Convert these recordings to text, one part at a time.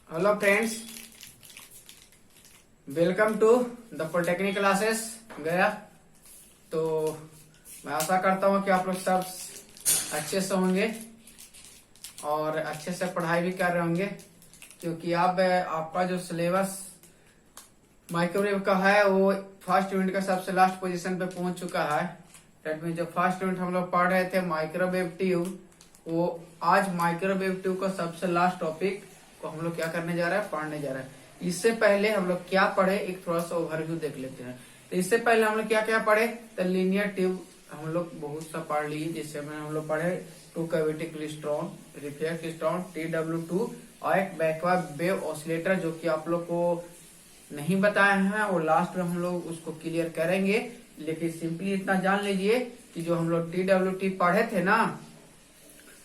Hello friends, welcome to the polytechnic classes Gaya. तो मैं आशा करता हूँ कि आप लोग सब अच्छे से होंगे और अच्छे से पढ़ाई भी कर रहे होंगे, क्योंकि अब आपका जो सिलेबस माइक्रोवेव का है वो फर्स्ट यूनिट का सबसे लास्ट पोजीशन पे पहुंच चुका है। दैट मीन जो फर्स्ट यूनिट हम लोग पढ़ रहे थे माइक्रोवेव ट्यूब, वो आज माइक्रोवेव ट्यूब का सबसे लास्ट टॉपिक को हम लोग क्या करने जा रहे हैं, पढ़ने जा रहे हैं। इससे पहले हम लोग क्या पढ़े, एक थोड़ा सा ओवरव्यू देख लेते हैं। तो इससे पहले हम लोग क्या क्या पढ़े, तो लीनियर ट्यूब हम लोग बहुत सा पढ़ लिए, जिससे में हम लोग पढ़े two cavity klystron, reflex klystron, TW2 और एक बैकवर्ड वेव ऑसिलेटर, जो कि आप लोग को नहीं बताया है, वो लास्ट में हम लोग उसको क्लियर करेंगे। लेकिन सिंपली इतना जान लीजिए कि जो हम लोग TWT पढ़े थे ना,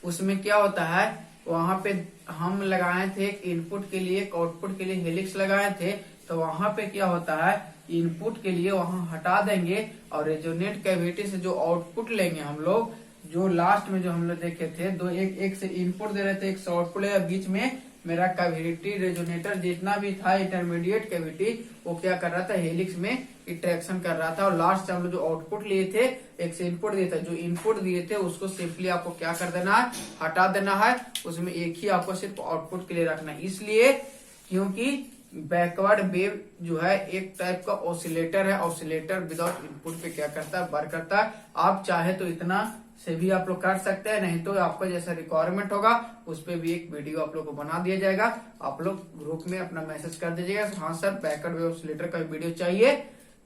उसमें क्या होता है, वहां पे हम लगाए थे एक इनपुट के लिए, एक आउटपुट के लिए हेलिक्स लगाए थे। तो वहां पे क्या होता है, इनपुट के लिए वहां हटा देंगे और रेजोनेट कैविटी से जो आउटपुट लेंगे हम लोग, जो लास्ट में जो हम लोग देखे थे, दो एक से इनपुट दे रहे थे, एक से आउटपुट ले, बीच में मेरा कैविटी रेजोनेटर जितना भी था इंटरमीडिएट कैविटी, वो क्या कर रहा था, हेलिक्स में इंटरेक्शन कर रहा था। और लास्ट हम लोग जो आउटपुट लिए थे, एक से इनपुट दिए थे, जो इनपुट दिए थे उसको सिंपली आपको क्या कर देना है, हटा देना है। उसमें एक ही आपको सिर्फ आउटपुट के लिए रखना है, इसलिए क्योंकि बैकवर्ड वेव जो है एक टाइप का ऑसिलेटर है। ऑसिलेटर विदाउट इनपुट पे क्या करता है, वर्क करता है। आप चाहे तो इतना से भी आप लोग कर सकते हैं, नहीं तो आपका जैसा रिक्वायरमेंट होगा उस पे भी एक वीडियो आप लोग को बना दिया जाएगा। आप लोग ग्रुप में अपना मैसेज कर दीजिएगा, हाँ सर बैकवर्ड वेव ऑसिलेटर का वीडियो चाहिए,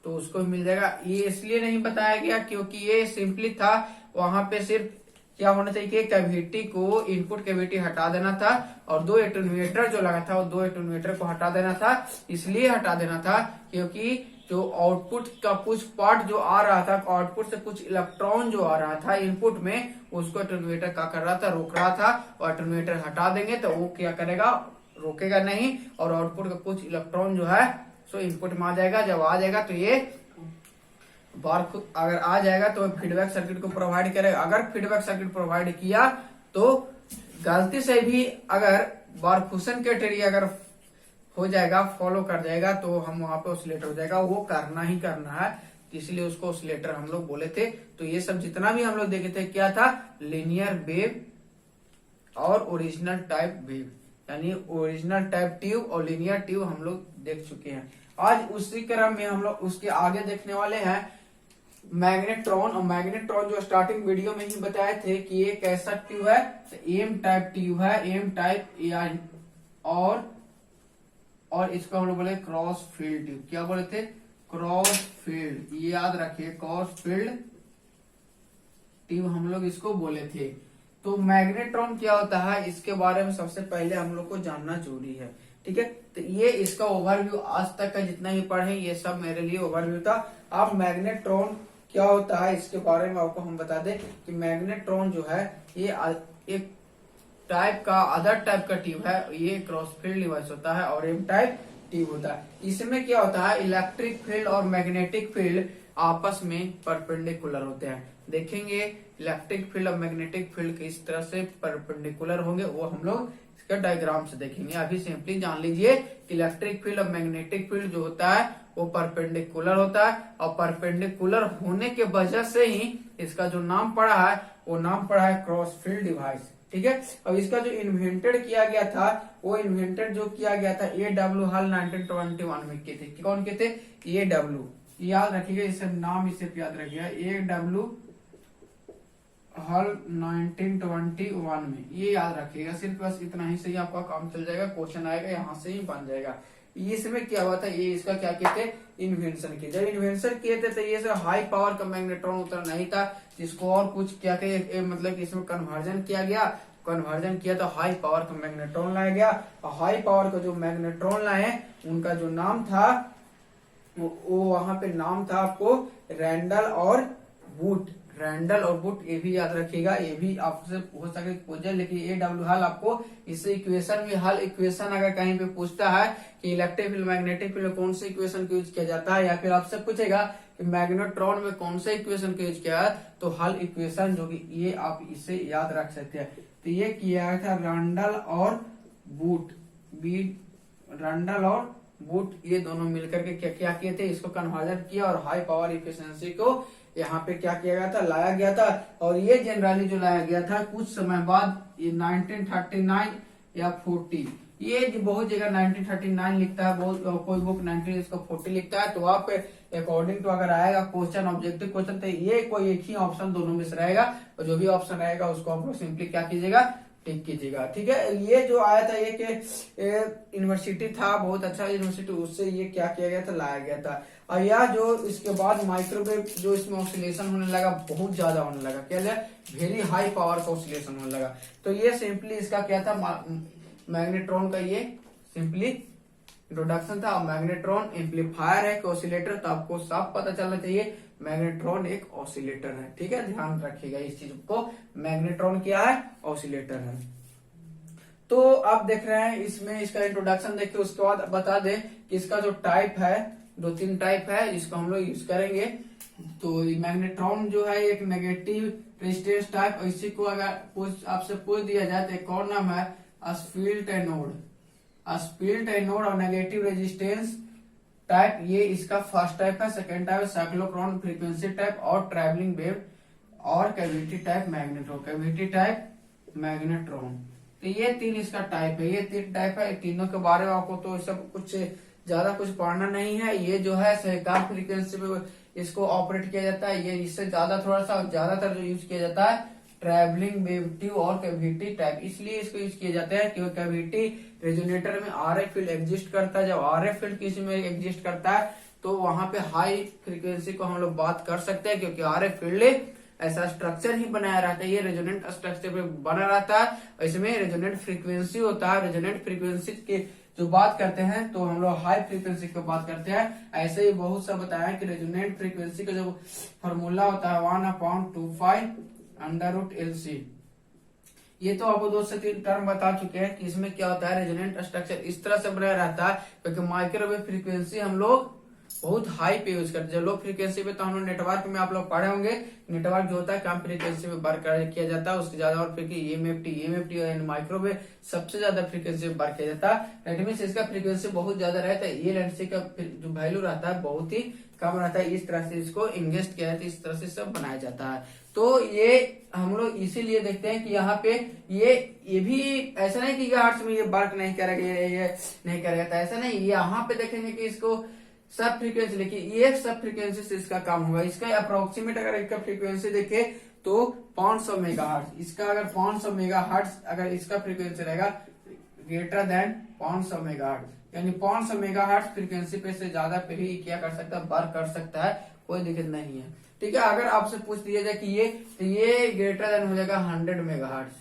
तो उसको भी मिल जाएगा। ये इसलिए नहीं बताया गया क्योंकि ये सिंपली था, वहां पे सिर्फ क्या होना चाहिए कि कैविटी को, इनपुट कैविटी हटा देना था और दो एटेन्यूएटर जो लगा था, वो दो एटेन्यूएटर को हटा देना था। इसलिए हटा देना था क्योंकि जो आउटपुट का कुछ पार्ट जो आ रहा था, आउटपुट से कुछ इलेक्ट्रॉन जो आ रहा था इनपुट में, उसको एटेन्यूएटर क्या कर रहा था, रोक रहा था। और एटेन्यूएटर हटा देंगे तो वो क्या करेगा, रोकेगा नहीं, और आउटपुट का कुछ इलेक्ट्रॉन जो है सो इनपुट में आ जाएगा। जब आ जाएगा तो ये बार अगर आ जाएगा तो फीडबैक सर्किट को प्रोवाइड करेगा। अगर फीडबैक सर्किट प्रोवाइड किया तो गलती से भी अगर बारखुसन क्राइटेरिया अगर हो जाएगा, फॉलो कर जाएगा, तो हम वहां पे ऑसिलेटर हो जाएगा। वो करना ही करना है, इसलिए उसको ऑसिलेटर हम लोग बोले थे। तो ये सब जितना भी हम लोग देखे थे क्या था, लीनियर वेव और ओरिजिनल टाइप वेव, यानी ओरिजिनल टाइप ट्यूब और लीनियर ट्यूब हम लोग देख चुके हैं। आज उसी क्रम में हम लोग उसके आगे देखने वाले हैं मैग्नेट्रॉन। और मैग्नेट्रॉन जो स्टार्टिंग वीडियो में ही बताए थे कि ये कैसा ट्यूब है, तो एम टाइप ट्यूब है, एम टाइप। और इसको हम लोग बोले क्रॉस फील्ड ट्यूब। क्या बोले थे, क्रॉस फील्ड, ये याद रखिए, क्रॉस फील्ड ट्यूब हम लोग इसको बोले थे। तो मैग्नेट्रॉन क्या होता है, इसके बारे में सबसे पहले हम लोग को जानना जरूरी है, ठीक है। तो ये इसका ओवरव्यू आज तक का जितना ही पढ़े, ये सब मेरे लिए ओवरव्यू था। अब मैग्नेट्रॉन क्या होता है इसके बारे में आपको हम बता दें कि मैग्नेट्रॉन जो है ये एक टाइप का, अदर टाइप का ट्यूब है। ये क्रॉस फील्ड डिवाइस होता है और एम टाइप ट्यूब होता है। इसमें क्या होता है, इलेक्ट्रिक फील्ड और मैग्नेटिक फील्ड आपस में परपेंडिकुलर होते हैं। देखेंगे इलेक्ट्रिक फील्ड और मैग्नेटिक फील्ड किस तरह से परपेंडिकुलर होंगे, वो हम लोग इसका डायग्राम से देखेंगे। अभी सिंपली जान लीजिए कि इलेक्ट्रिक फील्ड और मैग्नेटिक फील्ड जो होता है वो परपेंडिकुलर होता है, और परपेंडिकुलर होने के वजह से ही इसका जो नाम पड़ा है, वो नाम पड़ा है क्रॉस फील्ड डिवाइस, ठीक है। अब इसका जो इन्वेंटेड किया गया था, वो इन्वेंटेड जो किया गया था A.W. हल 1921 में किए थे। कौन के थे, A.W. याद रखिएगा, इसे नाम इसे याद रखिएगा, A.W. हल 1921 में, ये याद रखिएगा। सिर्फ बस इतना ही से ही आपका काम चल जाएगा, क्वेश्चन आएगा यहाँ से ही बन जाएगा। इसमें क्या हुआ था, ये इसका क्या किए थे, इन्वेंशन किए। जब इन्वेंशन किए थे तो ये हाई पावर का मैग्नेट्रॉन उतना नहीं था, जिसको और कुछ क्या कहे, मतलब कि इसमें कन्वर्जन किया गया। कन्वर्जन किया तो हाई पावर का मैग्नेट्रॉन लाया गया। और हाई पावर का जो मैग्नेट्रॉन लाए, उनका जो नाम था वो वहां पे नाम था आपको रैंडल और वुड। रैंडल और वुड, ये भी याद रखिएगा, ये भी आपसे हो सके पूछ जाए। लेकिन A.W. हल आपको इससे इक्वेशन भी, हल इक्वेशन अगर कहीं पे पूछता है कि इलेक्ट्रिक फील्ड मैग्नेटिक फील्ड में कौन सा इक्वेशन यूज किया जाता है, या फिर आपसे पूछेगा कि मैग्नेट्रॉन में कौन सा इक्वेशन यूज किया है, तो हल इक्वेशन जो कि ये आप इसे याद रख सकते हैं। तो ये किया था रैंडल और वुड, रंडल और बूट ये दोनों मिलकर के क्या किए थे, इसको कन्वर्जन किया और हाई पावर इफिशियंसी को यहाँ पे क्या किया गया था, लाया गया था। और ये जनरली जो लाया गया था कुछ समय बाद, ये 1939 या 40, ये जो बहुत जगह 1939 लिखता है, बहुत कोई बुक 19 इसको 40 लिखता है। तो वहाँ पे अकॉर्डिंग टू अगर आएगा क्वेश्चन, ऑब्जेक्टिव क्वेश्चन, तो ये कोई एक ही ऑप्शन दोनों में से रहेगा, और जो भी ऑप्शन रहेगा उसको आप लोग सिंपली क्या कीजिएगा, टिक कीजिएगा। ठीक है, ये जो आया था ये यूनिवर्सिटी था, बहुत अच्छा यूनिवर्सिटी, उससे ये क्या किया गया था, लाया गया था। और यह जो इसके बाद माइक्रोवेव जो इसमें ऑसिलेशन होने लगा, बहुत ज्यादा होने लगा, क्या वेरी हाई पावर का ऑसिलेशन होने लगा। तो ये सिंपली इसका क्या था, मैग्नेट्रॉन का ये सिंपली इंट्रोडक्शन था। मैग्नेट्रॉन एम्पलीफायर है, ऑसिलेटर, तो आपको साफ पता चलना चाहिए मैग्नेट्रॉन एक ऑसिलेटर है। ठीक है, ध्यान रखिएगा इस चीज को, मैग्नेट्रॉन क्या है, ऑसिलेटर है। तो आप देख रहे हैं इसमें इसका इंट्रोडक्शन देखिए, उसके बाद बता दें कि इसका जो टाइप है, 2-3 टाइप है, इसको हम लोग यूज करेंगे। तो मैग्नेट्रॉन जो है एक नेगेटिव रेजिस्टेंस टाइप, इसी को अगर आपसे पूछ दिया जाए तो एक और नाम है स्फील्ड एनोड। स्फील्ड एनोड और नेगेटिव रेजिस्टेंस टाइप, ये इसका फर्स्ट टाइप है। सेकेंड टाइप है साइक्लोट्रॉन फ्रीक्वेंसी टाइप और ट्रैवलिंग वेव और cavity type magnetron, cavity type magnetron. तो ये 3 इसका टाइप है, ये 3 टाइप है। तीनों के बारे में आपको तो सब कुछ ज्यादा कुछ पढ़ना नहीं है। ये जो है सहकार फ्रीक्वेंसी पे इसको ऑपरेट किया जाता है। ये इससे ज्यादा थोड़ा सा ज्यादातर जो यूज किया जाता है ट्रैवलिंग वेव ट्यूब और कैविटी टाइप, इसलिए इसको यूज किया जाता है क्योंकि कैविटी रेजोनेटर में आरएफ फील्ड एग्जिस्ट करता है। जब आरएफ फील्ड किसी में एग्जिस्ट करता है तो वहां पे हाई फ्रीक्वेंसी को हम लोग बात कर सकते हैं, क्योंकि आरएफ फील्ड ऐसा स्ट्रक्चर ही बनाया रहता है, ये रेजोनेंट स्ट्रक्चर पे बना रहता है। इसमें रेजोनेंट फ्रीक्वेंसी होता है, रेजोनेंट फ्रीक्वेंसी के जो बात करते हैं तो हम लोग हाई फ्रीक्वेंसी की बात करते हैं। ऐसे ही बहुत सा बताया कि रेजोनेंट फ्रीक्वेंसी का जो फॉर्मूला होता है 1/25 √LC। ये तो आपको 2 से 3 टर्म बता चुके हैं कि इसमें क्या होता है, रेजोनेंट स्ट्रक्चर इस तरह से बनाया रहता है क्योंकि माइक्रोवेव फ्रीक्वेंसी हम लोग बहुत हाई पे यूज करते हैं। लो फ्रीक्वेंसी पे तो हम लोग नेटवर्क में आप लोग पढ़े होंगे, नेटवर्क जो होता है कम फ्रीक्वेंसी पे बरकरार किया जाता है, उसके ज्यादा और EMFT और माइक्रोवेव सबसे ज्यादा फ्रीक्वेंसी पे बार किया जाता है। दैट मींस इसका फ्रीक्वेंसी बहुत ज्यादा रहता है, ये लेंस का जो वैल्यू रहता है बहुत ही कम रहता है। इस तरह से इसको इंगेस्ट किया जाता है, इस तरह से सब बनाया जाता है। तो ये हम लोग इसीलिए देखते हैं कि यहाँ पे ये भी ऐसा नहीं कि गीगाहर्ट्ज में ये वर्क नहीं करेगा, ये नहीं करेगा, तो ऐसा नहीं। यहाँ पे देखेंगे कि इसको सब फ्रीक्वेंसी देखिए, ये सब फ्रीक्वेंसी से इसका काम होगा। इसका अप्रोक्सीमेट अगर इसका फ्रीक्वेंसी देखे तो 500 मेगाहर्ट्ज, इसका अगर 500 मेगाहर्ट्ज अगर इसका फ्रीक्वेंसी रहेगा ग्रेटर देन 500 मेगाहर्ट्ज, यानी 500 मेगाहर्ट्ज फ्रीक्वेंसी पे से ज्यादा पे ही क्या कर सकता है, वर्क कर सकता है, कोई दिक्कत नहीं है। ठीक है, अगर आपसे पूछ दिया जाए कि ये ग्रेटर देन हो जाएगा 100 मेगाहर्ट्ज,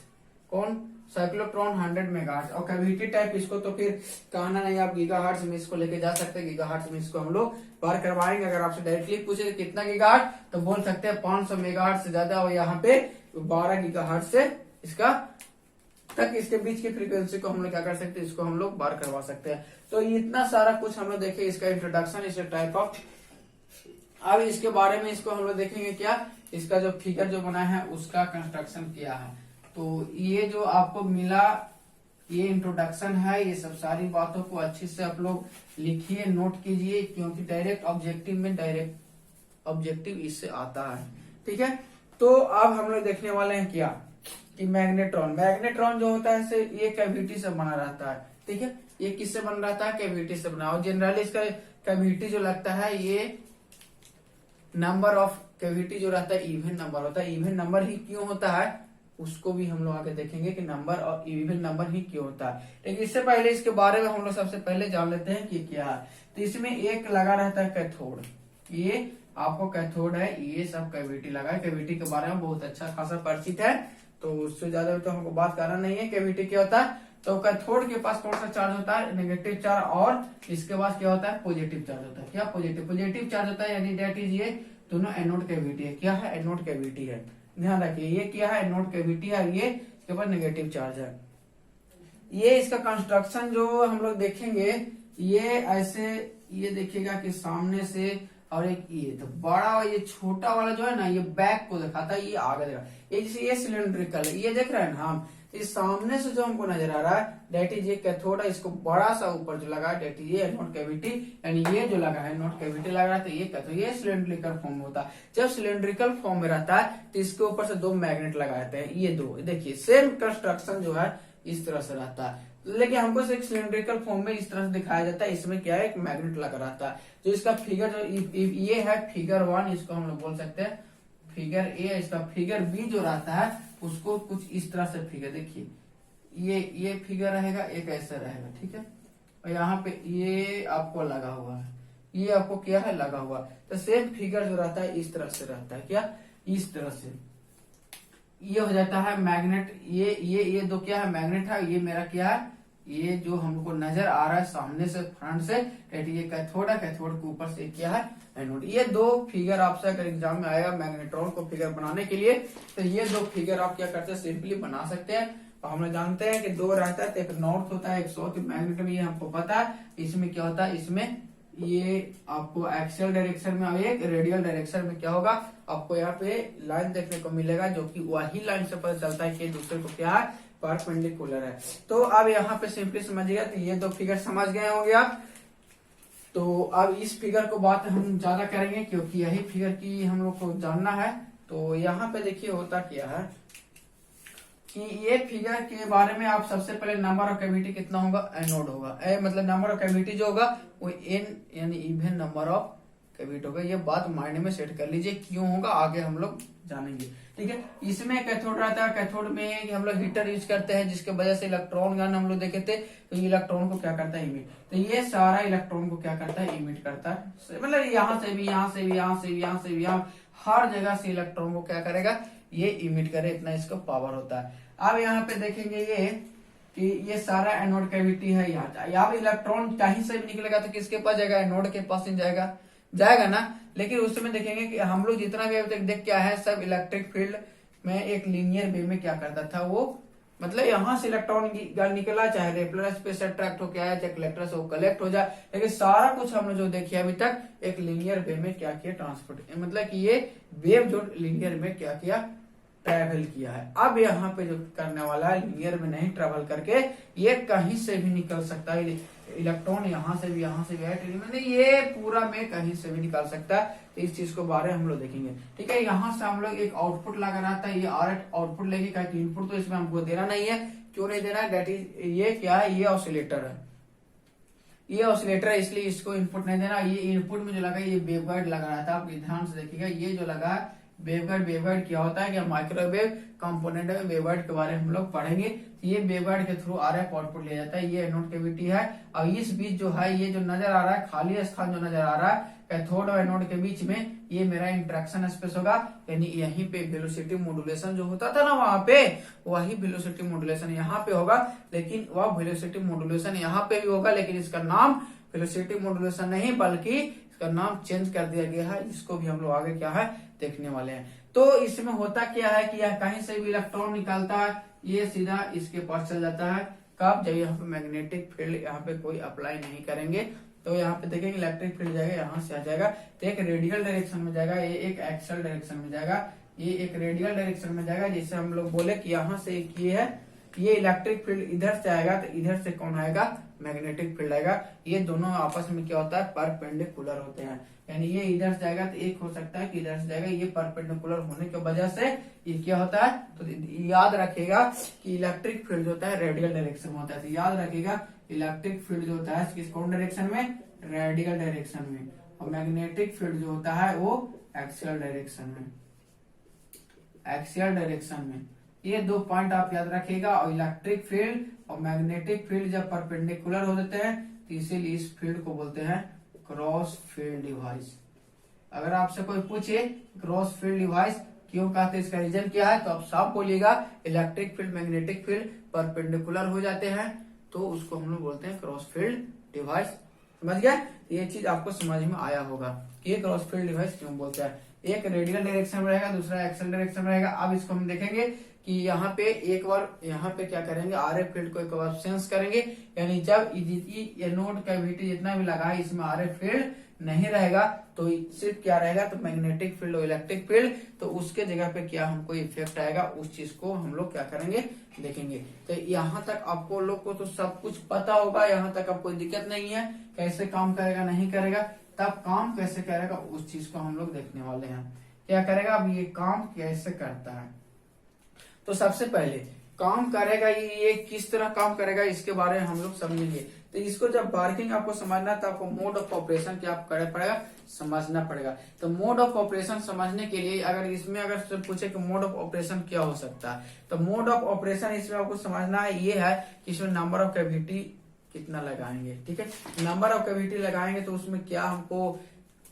कौन, साइक्लोट्रॉन 100 मेगाहर्ट्ज। और कैविटी टाइप इसको तो फिर कहना नहीं, आप गीगाहर्ट्ज में इसको लेके जा सकते हैं, गीगाहर्ट्ज में इसको हम लोग बार करवाएंगे। अगर आपसे डायरेक्टली पूछे कितना गीगाहर्ट्ज, तो बोल सकते हैं 500 मेगाहर्ट्ज से ज्यादा, और यहाँ पे 12 गीगाहर्ट्ज से इसका तक इसके बीच की फ्रीक्वेंसी को हम लोग क्या कर सकते हैं, इसको हम लोग बार करवा सकते हैं। तो इतना सारा कुछ हम लोग देखे, इसका इंट्रोडक्शन, इस टाइप ऑफ। अब इसके बारे में इसको हम लोग देखेंगे क्या, इसका जो फिगर जो बना है उसका कंस्ट्रक्शन किया है। तो ये जो आपको मिला ये इंट्रोडक्शन है, ये सब सारी बातों को अच्छे से आप लोग लिखिए, नोट कीजिए, क्योंकि डायरेक्ट ऑब्जेक्टिव में डायरेक्ट ऑब्जेक्टिव इससे आता है। ठीक है, तो अब हम लोग देखने वाले हैं क्या कि मैग्नेट्रॉन जो होता है ये कैविटी से बना रहता है। ठीक है, ये किससे बन रहता है, कैविटी से बना। और जनरली इसका कैविटी जो लगता है, ये नंबर ऑफ कैविटी जो रहता है इवन नंबर होता है। इवन नंबर ही क्यों होता है उसको भी हम लोग आगे देखेंगे कि नंबर और इवन नंबर ही क्यों होता है। लेकिन इससे पहले इसके बारे में हम लोग सबसे पहले जान लेते हैं कि क्या है। तो इसमें एक लगा रहता है कैथोड, ये आपको कैथोड है, ये सब कैविटी लगा है। कैविटी के बारे में बहुत अच्छा खासा परिचित है, तो उससे ज्यादा तो हमको बात करना नहीं है। कैविटी क्या होता है, तो कैथोड के पास कौन सा चार्ज होता है, नेगेटिव चार्ज, और इसके पास क्या होता है, पॉजिटिव चार्ज होता है। क्या पॉजिटिव चार्ज होता है, यानी दैट इज ये दोनों एनोड कैविटी है। क्या है, एनोड कैविटी है, ध्यान रखिए। ये क्या है, एनोड कैविटी है, ये इसके पास नेगेटिव चार्ज है। ये इसका कंस्ट्रक्शन जो हम लोग देखेंगे, ये ऐसे, ये देखिएगा कि सामने से, और एक ये तो बड़ा, ये छोटा वाला जो है ना, ये बैक को दिखाता है, ये आगे दिखा, ये जैसे ये सिलेंड्रिकल है, ये देख रहे हैं ना हम, इस सामने से जो हमको नजर आ रहा है दैट इज ये कैथोड है, इसको बड़ा सा ऊपर जो लगा है दैट इज ये एनोड कैविटी, यानी ये जो लगा है एनोड कैविटी लगा है, तो ये कैथोड, ये सिलेंड्रिकल फॉर्म में होता है। जब सिलेंड्रिकल फॉर्म में रहता है तो इसके ऊपर से दो मैग्नेट लगाते हैं, ये दो, देखिए सेम कंस्ट्रक्शन जो है इस तरह से रहता है, लेकिन हमको सिर्फ सिलेंड्रिकल फॉर्म में इस तरह से दिखाया जाता है। इसमें क्या है, एक मैग्नेट लगा रहता है। जो इसका फिगर जो ये है फिगर 1, इसको हम लोग बोल सकते हैं फिगर ए। इसका फिगर बी जो रहता है उसको कुछ इस तरह से फिगर, देखिए ये फिगर रहेगा, एक ऐसा रहेगा, ठीक है। और यहाँ पे ये आपको लगा हुआ है, ये आपको क्या है लगा हुआ, तो सेम फिगर जो रहता है इस तरह से रहता है, क्या इस तरह से ये हो जाता है मैग्नेट। ये दो क्या है मैग्नेट है, ये मेरा क्या है, ये जो हमको नजर आ रहा है सामने से फ्रंट से ये कैथोड है, कैथोड के ऊपर से क्या है एनोड। ये दो फिगर आपसे अगर एग्जाम में आएगा मैग्नेट्रॉन को फिगर बनाने के लिए, तो ये दो फिगर आप क्या करते हैं सिंपली बना सकते हैं। और हम लोग जानते हैं कि दो रहता है, तो एक नॉर्थ होता है एक साउथ। मैग्नेट में ये हमको पता है, इसमें क्या होता है, इसमें ये आपको एक्सियल डायरेक्शन में और एक रेडियल डायरेक्शन में क्या होगा, आपको यहाँ पे लाइन देखने को मिलेगा, जो कि वही लाइन से पता चलता है कि दूसरे को क्या है परपेंडिकुलर है। तो अब यहाँ पे सिंपली समझिएगा, तो ये दो फिगर समझ गए होंगे आप। तो अब इस फिगर को बात हम ज्यादा करेंगे क्योंकि यही फिगर की हम लोग को जानना है। तो यहाँ पे देखिए होता क्या है कि ये फिगर के बारे में आप सबसे पहले नंबर ऑफ कैविटी कितना होगा, एनोड होगा, मतलब नंबर ऑफ कैविटी जो होगा वो एन यानी इवन नंबर ऑफ कैविटी होगा। ये बात माइंड में सेट कर लीजिए, क्यों होगा आगे हम लोग जानेंगे, ठीक है। इसमें कैथोड रहता है, कैथोड में हम लोग हीटर यूज करते हैं, जिसके वजह से इलेक्ट्रॉन गन हम लोग देखे थे, तो ये इलेक्ट्रॉन को क्या करता है इमिट, तो ये सारा इलेक्ट्रॉन को क्या करता है इमिट करता है, मतलब यहाँ से भी यहाँ से भी यहाँ से भी यहाँ से भी यहाँ हर जगह से इलेक्ट्रॉन को क्या करेगा ये इमिट करे, इतना इसका पावर होता है। अब यहाँ पे देखेंगे ये कि ये सारा एनोड कैविटी है, यहाँ पे इलेक्ट्रॉन कहीं से भी निकलेगा तो किसके पास जाएगा, एनोड के पास ही जाएगा ना। लेकिन उसमें देखेंगे कि हम लोग जितना भी अभी तक देख क्या है, सब इलेक्ट्रिक फील्ड में एक लीनियर वे में क्या करता था वो, मतलब यहाँ से इलेक्ट्रॉन निकला, चाहे रेपलर पे से अट्रैक्ट हो क्या है, चाहे कलेक्टर से वो कलेक्ट हो जाए, लेकिन सारा कुछ हमने जो देखिए अभी तक एक लीनियर वे में क्या किया ट्रांसपोर्ट, मतलब कि ये वेव जो लीनियर में क्या किया ट्रेवल किया है। अब यहाँ पे जो करने वाला है लीनियर में नहीं ट्रेवल करके ये कहीं से भी निकल सकता है, इलेक्ट्रॉन यहाँ से भी मतलब ये पूरा में कहीं से भी निकाल सकता है। तो इस चीज को बारे में हम लोग देखेंगे, ठीक है। यहाँ से हम लोग एक आउटपुट लगा रहता है, ये आउटपुट लेके क्या इनपुट तो इसमें हमको देना नहीं है, क्यों नहीं देना है, दैट इज ये क्या है, ये ऑसिलेटर है, ये ऑसिलेटर है, इसलिए इसको इनपुट नहीं देना। ये इनपुट में जो लगा ये वेवगाइड लगा रहा था, आप ध्यान से देखिएगा, ये जो लगा है वेवगाइड क्या होता है कि माइक्रोवेव कंपोनेंट में वेवगाइड के बारे में हम लोग पढ़ेंगे। ये वेवगाइड के थ्रू आरएफ आउटपुट लिया जाता है, ये एनोड कैविटी है। और इस बीच जो है ये जो नजर आ रहा है खाली स्थान जो नजर आ रहा है कैथोड और एनोड के बीच में, ये मेरा इंटरेक्शन स्पेस होगा, यानी यहीं पे वेलोसिटी मॉड्यूलेशन जो होता था ना वहां पे, वही वेलोसिटी मॉड्यूलेशन यहाँ पे होगा, लेकिन वह वेलोसिटी मॉड्यूलेशन यहाँ पे भी होगा, लेकिन इसका नाम वेलोसिटी मॉड्यूलेशन नहीं बल्कि इसका नाम चेंज कर दिया गया है, जिसको भी हम लोग आगे क्या है देखने वाले हैं। तो इसमें होता क्या है कि यह कहीं से भी इलेक्ट्रॉन निकालता है, ये सीधा इसके पास चल जाता है, कब, जब यहाँ पे मैग्नेटिक फील्ड यहाँ पे कोई अप्लाई नहीं करेंगे, तो यहाँ पे देखेंगे इलेक्ट्रिक फील्ड जाएगा, यहाँ से आ जाएगा, तो एक रेडियल डायरेक्शन में जाएगा, ये एक एक्सियल डायरेक्शन में जाएगा, ये एक रेडियल डायरेक्शन में जाएगा। जैसे हम लोग बोले कि यहाँ से एक ये है, ये इलेक्ट्रिक फील्ड इधर से आएगा, तो इधर से कौन आएगा मैग्नेटिक फील्ड आएगा। ये दोनों आपस में क्या होता है परपेंडिकुलर होते हैं, यानी ये इधर से जाएगा तो एक हो सकता है कि इधर से जाएगा, ये परपेंडिकुलर होने की वजह से ये क्या होता है, तो याद रखेगा कि इलेक्ट्रिक फील्ड जो होता है रेडियल डायरेक्शन में होता है, तो याद रखेगा इलेक्ट्रिक फील्ड जो होता है किस कौन डायरेक्शन में, रेडियल डायरेक्शन में, और मैग्नेटिक फील्ड जो होता है वो एक्सियल डायरेक्शन में, एक्सियल डायरेक्शन में। ये दो पॉइंट आप याद रखिएगा। और इलेक्ट्रिक फील्ड और मैग्नेटिक फील्ड जब परपेंडिकुलर हो जाते हैं तो इसीलिए इस फील्ड को बोलते हैं क्रॉस फील्ड डिवाइस। अगर आपसे कोई पूछे क्रॉस फील्ड डिवाइस क्यों कहते हैं, इसका रीजन क्या है, तो आप साफ बोलिएगा electric field magnetic field perpendicular हो जाते हैं तो उसको हम लोग बोलते हैं क्रॉस फील्ड डिवाइस। समझ गया, ये चीज आपको समझ में आया होगा कि ये क्रॉस फील्ड डिवाइस क्यों बोलते हैं। एक रेडियल डायरेक्शन में रहेगा, दूसरा एक्सियल डायरेक्शन में रहेगा। अब इसको हम देखेंगे कि यहाँ पे एक बार यहाँ पे क्या करेंगे, आरएफ फील्ड को एक बार सेंस करेंगे, यानी जब एनोड कैविटी जितना भी लगा है इसमें आरएफ फील्ड नहीं रहेगा तो सिर्फ क्या रहेगा, तो मैग्नेटिक फील्ड और इलेक्ट्रिक फील्ड, तो उसके जगह पे क्या हमको इफेक्ट आएगा उस चीज को हम लोग क्या करेंगे, देखेंगे। तो यहाँ तक आपको लोग को तो सब कुछ पता होगा, यहाँ तक अब कोई दिक्कत नहीं है, कैसे काम करेगा नहीं करेगा, तब काम कैसे करेगा उस चीज को हम लोग देखने वाले हैं। क्या करेगा, अब ये काम कैसे करता है। तो सबसे पहले काम करेगा ये किस तरह काम करेगा इसके बारे में हम लोग समझेंगे। तो इसको जब वर्किंग आपको समझना है तो आपको मोड ऑफ ऑपरेशन क्या करना पड़ेगा, समझना पड़ेगा। तो मोड ऑफ ऑपरेशन समझने के लिए अगर इसमें अगर पूछे कि मोड ऑफ ऑपरेशन क्या हो सकता है, तो मोड ऑफ ऑपरेशन इसमें आपको समझना है ये है कि इसमें नंबर ऑफ कैविटी कितना लगाएंगे। ठीक है, नंबर ऑफ कैविटी लगाएंगे तो उसमें क्या हमको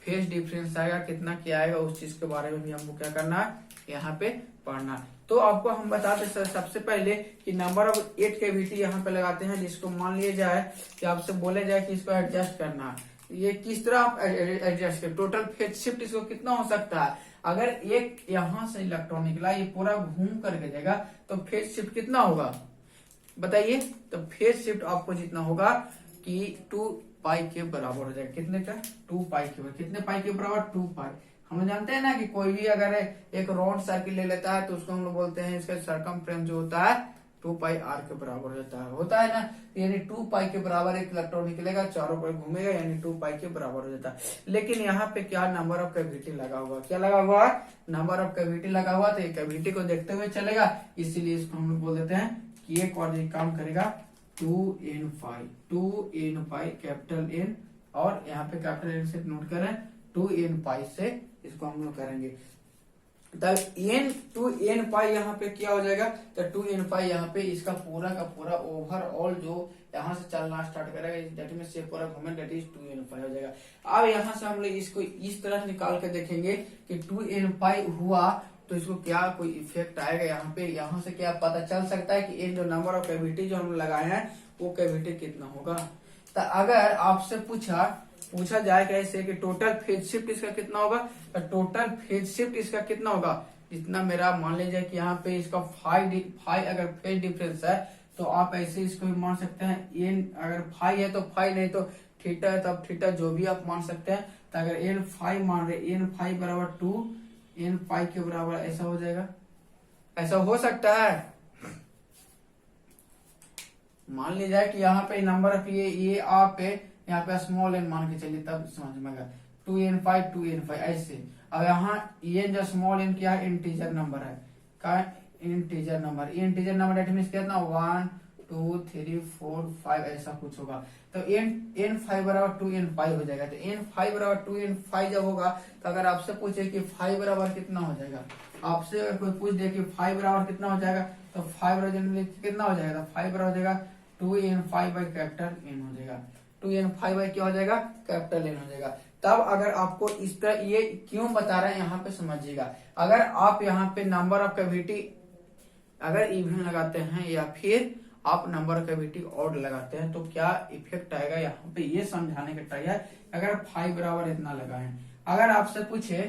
फेज डिफरेंस आएगा, कितना क्या आएगा, उस चीज के बारे में भी हमको क्या करना है, यहाँ पे पढ़ना। तो आपको हम बताते सर सबसे पहले कि नंबर ऑफ 8 कैविटी यहाँ पे लगाते हैं, जिसको मान लिया जाए कि आपसे बोले जाए कि इसको एडजस्ट करना है। ये किस तरह आप एडजस्ट करें, टोटल फेज शिफ्ट इसको कितना हो सकता है। अगर एक यहाँ से इलेक्ट्रॉन निकला, ये पूरा घूम करके जाएगा तो फेज शिफ्ट कितना होगा बताइए। तो फेज शिफ्ट आपको जितना होगा कि 2 पाई के बराबर हो जाएगा। कितने का, 2 पाई के बराबर। कितने पाई के बराबर, 2 पाई। हम लोग जानते हैं ना कि कोई भी अगर एक राउंड सर्किल ले लेता है तो उसको हम लोग बोलते हैं इसका सरकमफ्रेंस जो होता है 2 पाई आर के बराबर होता है ना। यानी 2 पाई के बराबर एक इलेक्ट्रॉन निकलेगा, चारों पर घूमेगा, यानी 2 पाई के बराबर हो जाता है। लेकिन यहाँ पे क्या नंबर ऑफ कैविटी लगा हुआ, क्या लगा हुआ, नंबर ऑफ कैविटी लगा हुआ। तो ये कैविटी को देखते हुए चलेगा, इसीलिए इसको हम लोग बोल देते हैं कि एक और ये काम करेगा 2n पाई कैपिटल एन, और यहाँ पे कैपिटल एन से नोट करें 2n पाई से इसको हम लोग करेंगे। तब n 2n पाई यहाँ पे क्या हो जाएगा, तो 2n पाई यहाँ पे इसका पूरा का पूरा ओवरऑल जो यहाँ से चलना स्टार्ट करेगा, दैट मींस ये पूरा घूमे, दैट इज 2n पाई हो जाएगा। अब यहाँ से हम लोग इसको इस तरह निकाल के देखेंगे कि 2n पाई हुआ तो इसको क्या कोई इफेक्ट आएगा यहाँ पे। यहाँ से क्या पता चल सकता है कि इन जो नंबर ऑफ कैविटी जो हम लगाए हैं वो कैविटी कितना होगा। तो अगर आपसे पूछा जाए कैसे कि टोटल फेज शिफ्ट इसका कितना होगा, तो टोटल फेज शिफ्ट इसका कितना होगा, जितना मेरा मान लीजिए कि यहाँ पे इसका 5 अगर फेज डिफरेंस है तो आप ऐसे इसको भी मान सकते हैं। एन अगर 5 है तो 5, नहीं तो थीटा है तब थीटा, जो भी आप मान सकते हैं। तो अगर एन 5 मान रहे, एन 5 बराबर 2, एन 5 के बराबर ऐसा हो जाएगा। ऐसा हो सकता है, मान लीजिए कि यहाँ पे नंबर ऑफ ये आप यहाँ पे स्मॉल एन मान के चलिए, तब समझ में आएगा 2n5 ऐसे। अब यहाँ ये जो स्मॉल एन क्या है, इंटीजर नंबर है, का इंटीजर नंबर डेट मीन्स कितना 1 2 3 4 5 ऐसा कुछ होगा। तो n5 बराबर 2n5 हो जाएगा। तो n5 बराबर 2n5 जब होगा तो अगर आपसे पूछे कि 5 बराबर कितना हो जाएगा, आपसे अगर कोई पूछ दे कि 5 बराबर कितना हो जाएगा, तो 5 बराबर जनरली कितना हो जाएगा, तो 5 बराबर हो जाएगा 2n5 बाई कैपिटल एन हो जाएगा। 2n5 बाई क्या हो जाएगा, कैपिटल एन हो जाएगा। तब अगर आपको इस तरह ये क्यों बता रहे हैं यहाँ पे समझिएगा। अगर आप यहाँ पे नंबर ऑफ कैविटी अगर इवन लगाते हैं या फिर आप नंबर ऑफ कैविटी ऑड लगाते हैं तो क्या इफेक्ट आएगा, यहाँ पे ये समझाने का ट्राई है। अगर 5 बराबर इतना लगाएं, अगर आपसे पूछे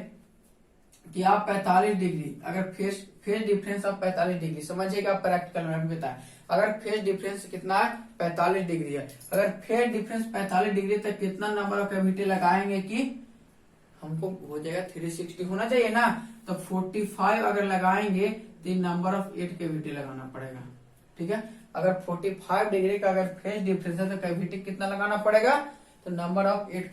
कि आप 45 डिग्री अगर फेज डिफरेंस आप 45 डिग्री समझिएगा, प्रैक्टिकल में बताएं। अगर फेज डिफरेंस कितना है 45 डिग्री है, अगर फेज डिफरेंस 45 डिग्री तक कितना नंबर ऑफ कैविटी लगाएंगे कि हमको हो जाएगा 360 होना चाहिए ना। तो 45 अगर लगाएंगे तो नंबर ऑफ 8 कैविटी लगाना पड़ेगा। ठीक है, अगर 45 डिग्री का अगर फेज डिफरेंस है तो कैविटी कितना लगाना पड़ेगा, तो नंबर ऑफ 8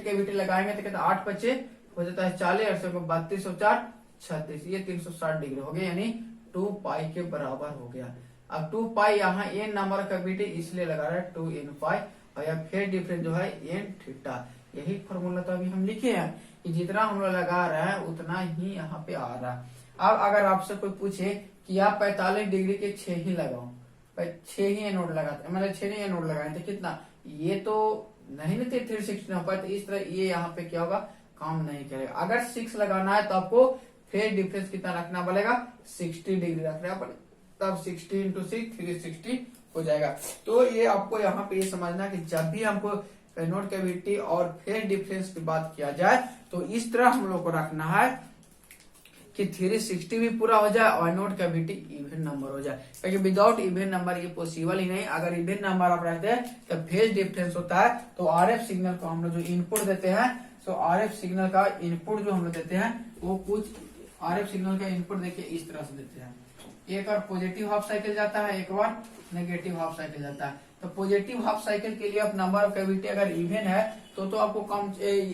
कैविटी लगाएंगे तो कितना 8 बचे हो जाता है 40, 32 और 4 36, ये 360 डिग्री हो गया, यानी 2 पाई के बराबर हो गया। अब 2 पाई यहाँ एन नंबर कैविटी इसलिए लगा रहा है 2n5, और यह फेज डिफरेंस जो है एन थीटा। यही फॉर्मूला तो अभी हम लिखे हैं कि जितना हम लोग लगा रहे हैं उतना ही यहाँ पे आ रहा है। अब अगर आपसे कोई पूछे कि आप 45 डिग्री के 6 ही लगाओ, 6 ही एनोड लगाते मतलब 6 नहीं एनोड लगाए तो कितना, ये तो नहीं ना 360 हो पाए, तो इस तरह ये यहाँ पे क्या होगा, काम नहीं करेगा। अगर 6 लगाना है तो आपको फेज डिफरेंस कितना रखना पड़ेगा, 60 डिग्री रखना पड़ेगा, तब 60 इंटू 6 360 हो जाएगा। तो ये आपको यहाँ पे ये समझना कि जब भी हमको एनोड कैविटी और फेज डिफरेंस की बात किया जाए तो इस तरह हम लोग को रखना है। कि 360 भी पूरा हो जाए और नॉट कैविटी इवन नंबर हो जाए, क्योंकि विदाउट इवन नंबर ये पॉसिबल ही नहीं। अगर इवन नंबर आप रहते हैं तो फेज डिफरेंस होता है। तो आरएफ सिग्नल को हम लोग जो इनपुट देते हैं, सो आरएफ सिग्नल का इनपुट जो हम लोग देते हैं वो कुछ आरएफ सिग्नल का इनपुट देखिए इस तरह से देते हैं। एक बार पॉजिटिव हाफ साइकिल जाता है, एक बार नेगेटिव हाफ साइकिल जाता है। तो पॉजिटिव हाफ साइकिल के लिए आप नंबर ऑफ कैविटी अगर इवन है तो आपको कम,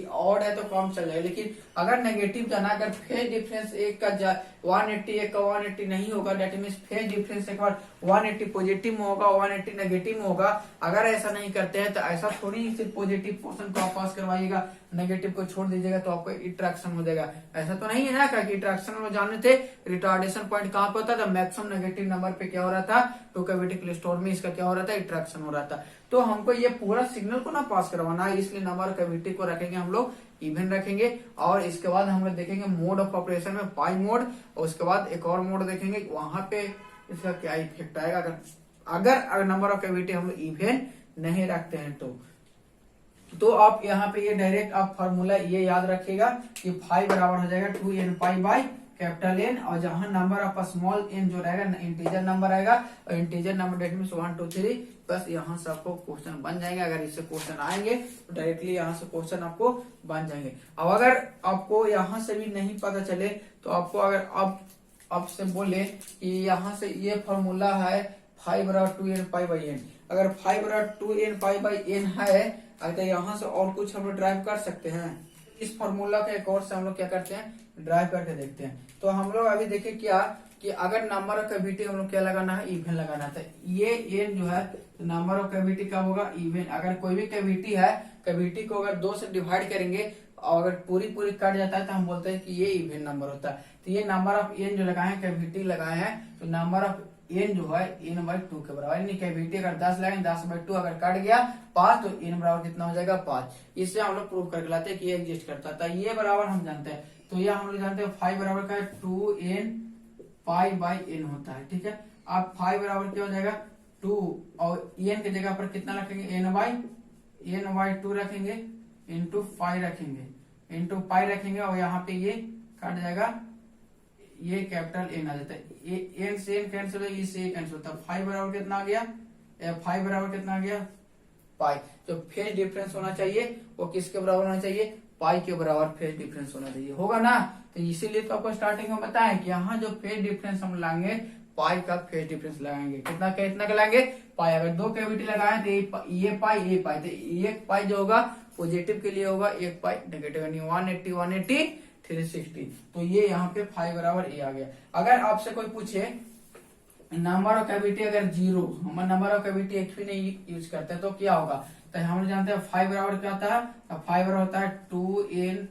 ऑड है तो कम चल जाएगा। लेकिन अगर नेगेटिव जाना, अगर फेज डिफरेंस एक का 180 एक का 180 नहीं होगा, डेट मीन्स फेज डिफरेंस एक बार 180 पॉजिटिव में होगा 180 नेगेटिव में होगा। अगर ऐसा नहीं करते हैं तो ऐसा थोड़ी ही सिर्फ पॉजिटिव पोर्शन को आप पास करवाइएगा, नेगेटिव को छोड़ दीजिएगा तो आपको इंट्रैक्शन हो जाएगा। ऐसा तो नहीं है ना कि इंट्रैक्शन में जाने थे रिटार्डेशन पॉइंट कहाँ पे होता था, मैक्सिमम नेगेटिव नंबर पे क्या हो रहा था, टू कैविटी क्लेस्ट्रॉन में इसका क्या हो रहा था, इंट्रैक्शन हो रहा था। तो हमको ये पूरा सिग्नल को ना पास करवाना है, इसलिए नंबर ऑफ कैविटी को रखेंगे हम लोग इवन रखेंगे। और इसके बाद हम लोग देखेंगे मोड ऑफ ऑपरेशन में पाई मोड, और उसके बाद एक और मोड देखेंगे वहां पे इसका क्या इफेक्ट आएगा अगर नंबर ऑफ कैविटी हम लोग इवन नहीं रखते हैं तो आप यहाँ पे ये डायरेक्ट आप फॉर्मूला ये याद रखिएगा कि 5 बराबर हो जाएगा 2n pi by capital N, और जहां नंबर ऑफ स्मॉल n जो रहेगा इंटीजर नंबर आएगा, और इंटीजर नंबर डेट मीन 1 2 3, बस यहाँ से आपको क्वेश्चन बन जाएंगे। अगर इससे क्वेश्चन आएंगे तो डायरेक्टली यहाँ से क्वेश्चन आपको बन जाएंगे। अब अगर आपको यहाँ से भी नहीं पता चले तो आपको अगर आपसे बोले कि यहाँ से ये फॉर्मूला है 5 बराबर 2n पाई बाई n, अगर 5 बराबर 2n पाई बाई n है, अगर यहाँ से और कुछ हम लोग ड्राइव कर सकते हैं। इस फॉर्मूला के एक और से हम लोग क्या करते हैं, ड्राइव करके देखते हैं। तो हम लोग अभी देखे क्या कि अगर नंबर ऑफ कैविटी हम लोग क्या लगाना है, इवन लगाना था। ये n जो है नंबर ऑफ कैविटी का होगा इवन। अगर कोई भी कैविटी है, कैविटी को अगर 2 से डिवाइड करेंगे और अगर पूरी कट जाता है तो हम बोलते हैं कि ये इवन नंबर होता है। तो ये नंबर ऑफ n जो लगाए हैं, कैविटी लगाए हैं, तो नंबर ऑफ n जो है n/2 के बराबर। यानी कैविटी अगर 10 लगाएंगे 10/2 अगर कट गया 5 तो n बराबर कितना हो जाएगा 5। इससे हम लोग प्रूव करके लाते हैं कि ये एग्जिस्ट करता था। ये बराबर हम जानते हैं, तो ये हम लोग जानते हैं 5 बराबर का 2n पाई बाई n होता है। ठीक है, अब 5 बराबर क्या हो जाएगा 2, और n की जगह पर कितना रखेंगे n/2 रखेंगे, इंटू 5 रखेंगे, इंटू पाई रखेंगे, और यहाँ पे ये कट जाएगा, ये कैपिटल N आ जाता है। n से n कैंसिल हो, e से कैंसिल होता है। 5 बराबर कितना आ गया, 5 बराबर कितना आ गया पाई। जो फेज डिफरेंस होना चाहिए वो किसके बराबर होना चाहिए, पाई के बराबर फेज डिफरेंस होना चाहिए, होगा ना। तो इसीलिए तो आपको स्टार्टिंग में बताएं कि यहाँ जो फेज डिफरेंस हम लाएंगे पाई का फेज डिफरेंस लगाएंगे। कितना का लाएंगे पाई। अगर 2 कैविटी लगाए तो ये पाई तो एक पाई जो होगा पॉजिटिव के लिए होगा, एक पाई नेगेटिव, यानी 180 360। तो ये यहाँ पे 5 बराबर ए आ गया। अगर आपसे कोई पूछे नंबर ऑफ कैविटी अगर 0, हम नंबर ऑफ कैविटी एक भी नहीं यूज करते तो क्या होगा, तो हम जानते हैं 5 बराबर क्या होता है, तो 5 बराबर होता है 2n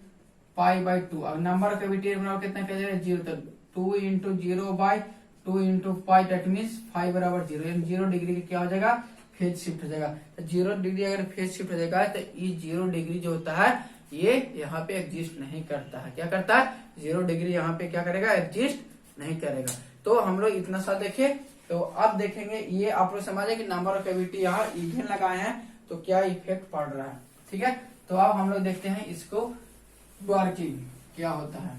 पाई बाई 2। अब नंबर ऑफ कैविटी बराबर कितना क्या जाएगा 0, तो 2 into 0/2 into pi, that means 5 बराबर 0, यानी 0 डिग्री क्या हो जाएगा फेज शिफ्ट हो जाएगा। तो 0 डिग्री अगर फेज शिफ्ट हो जाएगा तो ये 0 डिग्री जो होता है ये यहाँ पे एग्जिस्ट नहीं करता है। क्या करता है 0 डिग्री यहाँ पे क्या करेगा, एग्जिस्ट नहीं करेगा। तो हम लोग इतना सा देखे। तो अब देखेंगे ये आप लोग समझे कि नंबर ऑफ कैविटी यहाँ इवन लगाए हैं तो क्या इफेक्ट पड़ रहा है। ठीक है, तो अब हम लोग देखते हैं इसको वर्किंग क्या होता है।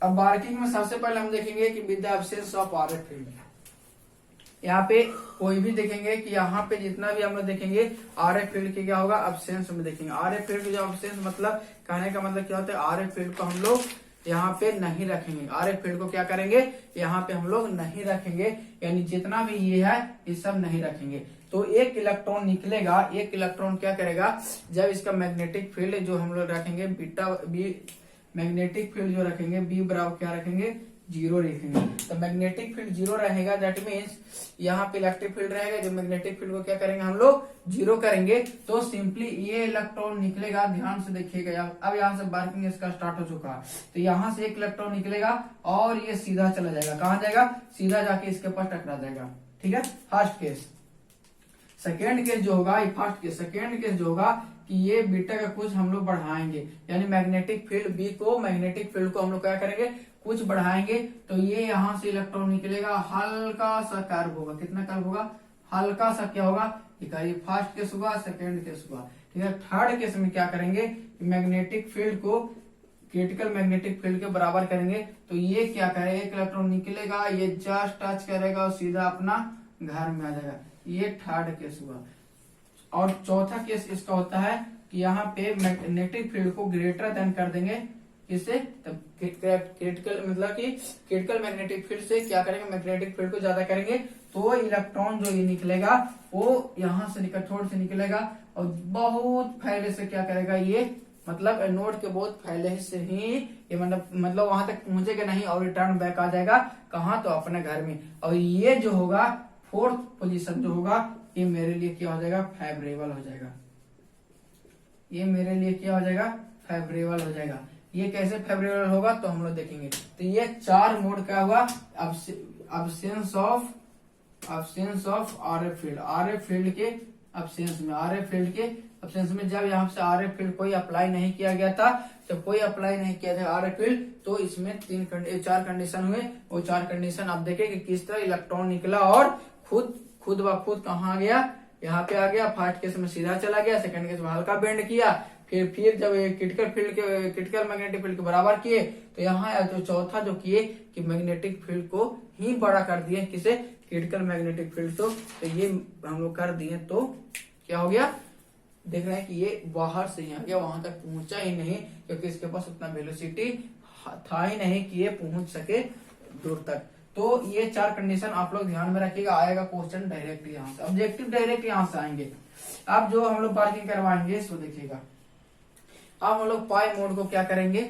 अब वर्किंग में सबसे पहले हम देखेंगे कि with the absence of RF field, यहाँ पे कोई भी देखेंगे कि यहाँ पे जितना भी हम लोग देखेंगे आरएफ फील्ड की क्या होगा एब्सेंस में देखेंगे। आरएफ फील्ड जो एब्सेंस मतलब कहने का मतलब क्या होता है, आरएफ फील्ड को हम लोग यहाँ पे नहीं रखेंगे। आरएफ फील्ड को क्या करेंगे, यहाँ पे हम लोग नहीं रखेंगे, यानी जितना भी ये है ये सब नहीं रखेंगे। तो एक इलेक्ट्रॉन निकलेगा, एक इलेक्ट्रॉन क्या करेगा, जब इसका मैग्नेटिक फील्ड जो हम लोग रखेंगे बीटा बी, मैग्नेटिक फील्ड जो रखेंगे बी बराबर क्या रखेंगे 0 रखेंगे। तो मैग्नेटिक फील्ड 0 रहेगा, दैट मीन्स यहाँ पे इलेक्ट्रिक फील्ड रहेगा, जो मैग्नेटिक फील्ड को क्या करेंगे हम लोग 0 करेंगे। तो सिंपली ये इलेक्ट्रॉन निकलेगा, ध्यान से देखिएगा। अब यहाँ से वर्किंग इसका स्टार्ट हो चुका है, तो यहाँ से एक इलेक्ट्रॉन निकलेगा और ये सीधा चला जाएगा, कहाँ जाएगा, सीधा जाके इसके पास टकरा जाएगा। ठीक है, फर्स्ट केस। सेकेंड केस जो होगा, फर्स्ट केस, सेकेंड केस जो होगा कि ये बीटा का कुछ हम लोग बढ़ाएंगे, यानी मैग्नेटिक फील्ड बी को, मैग्नेटिक फील्ड को हम लोग क्या करेंगे कुछ बढ़ाएंगे। तो ये यहाँ से इलेक्ट्रॉन निकलेगा, हल्का सा कर्व होगा, कितना कर्व होगा, हल्का सा क्या होगा, ये फर्स्ट केस होगा, सेकेंड केस होगा। ठीक है, थर्ड केस में क्या करेंगे, मैग्नेटिक फील्ड को क्रिटिकल मैग्नेटिक फील्ड के बराबर करेंगे तो ये क्या करेगा, एक इलेक्ट्रॉन निकलेगा, ये जस्ट टच करेगा और सीधा अपना घर में आ जाएगा। ये थर्ड केस हुआ। और चौथा केस इसका होता है कि यहाँ पे मैग्नेटिक फील्ड को ग्रेटर देन कर देंगे, इससे तब क्रिटिकल मतलब कि क्रिटिकल मैग्नेटिक फील्ड से क्या करेंगे, मैग्नेटिक फील्ड को ज्यादा करेंगे तो इलेक्ट्रॉन जो ये निकलेगा वो यहाँ से निकल थोड़ से निकलेगा और बहुत फैले से क्या करेगा, ये मतलब नोड के बहुत फैले से ही ये मतलब वहां तक पहुंचेगा नहीं और रिटर्न बैक आ जाएगा कहाँ, तो अपने घर में। और ये जो होगा फोर्थ पोजीशन जो होगा ये मेरे लिए क्या हो जाएगा, फेवरेबल हो जाएगा। ये मेरे लिए क्या हो जाएगा, फेवरेबल हो जाएगा। ये कैसे फेवरेबल होगा तो हम लोग देखेंगे। तो ये 4 मोड क्या हुआ, absence of R F field, R F field के अब्सेंस में, आर एफ फील्ड के अब्सेंस में जब यहाँ से आर एफ फील्ड कोई अप्लाई नहीं किया गया था, जब कोई अप्लाई नहीं किया था आर एफ फील्ड, तो इसमें 4 कंडीशन हुए। वो 4 कंडीशन आप देखें कि किस तरह इलेक्ट्रॉन निकला और खुद ब खुद कहाँ गया, यहाँ पे आ गया। फर्स्ट केस में सीधा चला गया, सेकंड केस में हल्का बेंड किया, फिर जब क्रिटिकल मैग्नेटिक फील्ड के बराबर किए तो यहाँ जो चौथा जो किए कि मैग्नेटिक फील्ड को ही बड़ा कर दिए, किसे, क्रिटिकल मैग्नेटिक फील्ड को। तो ये हम लोग कर दिए तो क्या हो गया, देख रहे हैं कि ये बाहर से ही आ गया, वहां तक पहुंचा ही नहीं क्योंकि इसके पास उतना वेलोसिटी था ही नहीं कि ये पहुंच सके दूर तक। तो ये 4 कंडीशन आप लोग ध्यान में रखिएगा, आएगा क्वेश्चन डायरेक्ट यहाँ से, ऑब्जेक्टिव डायरेक्ट यहाँ से आएंगे। अब जो हम लोग पार्किंग करवाएंगे इसको देखिएगा। अब हम लोग पाई मोड को क्या करेंगे,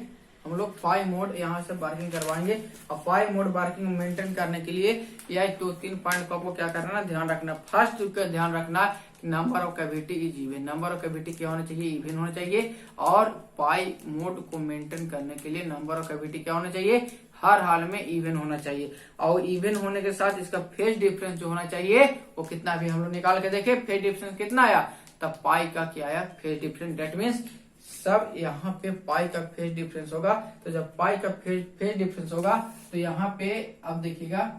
हम लोग पाई मोड यहाँ से पार्किंग करवाएंगे। और पाई मोड पार्किंग मेंटेन करने के लिए यह 2-3 पॉइंट को आपको क्या करना, ध्यान रखना। फर्स्ट का ध्यान रखना number of cavity is even, number of cavity क्या होना चाहिए, इवन होना चाहिए। और पाई मोड को मेंटेन करने के लिए नंबर ऑफ कैविटी क्या होना चाहिए, हर हाल में इवन होना चाहिए। और इवन होने के साथ इसका फेज डिफरेंस जो होना चाहिए वो कितना, भी हम लोग निकाल के देखे फेज डिफरेंस कितना आया, तब पाई का क्या आया, फेज डिफरेंस। डेट मीन्स सब यहाँ पे पाई का फेज डिफरेंस होगा। तो जब पाई का फेज डिफरेंस होगा तो यहाँ पे अब देखिएगा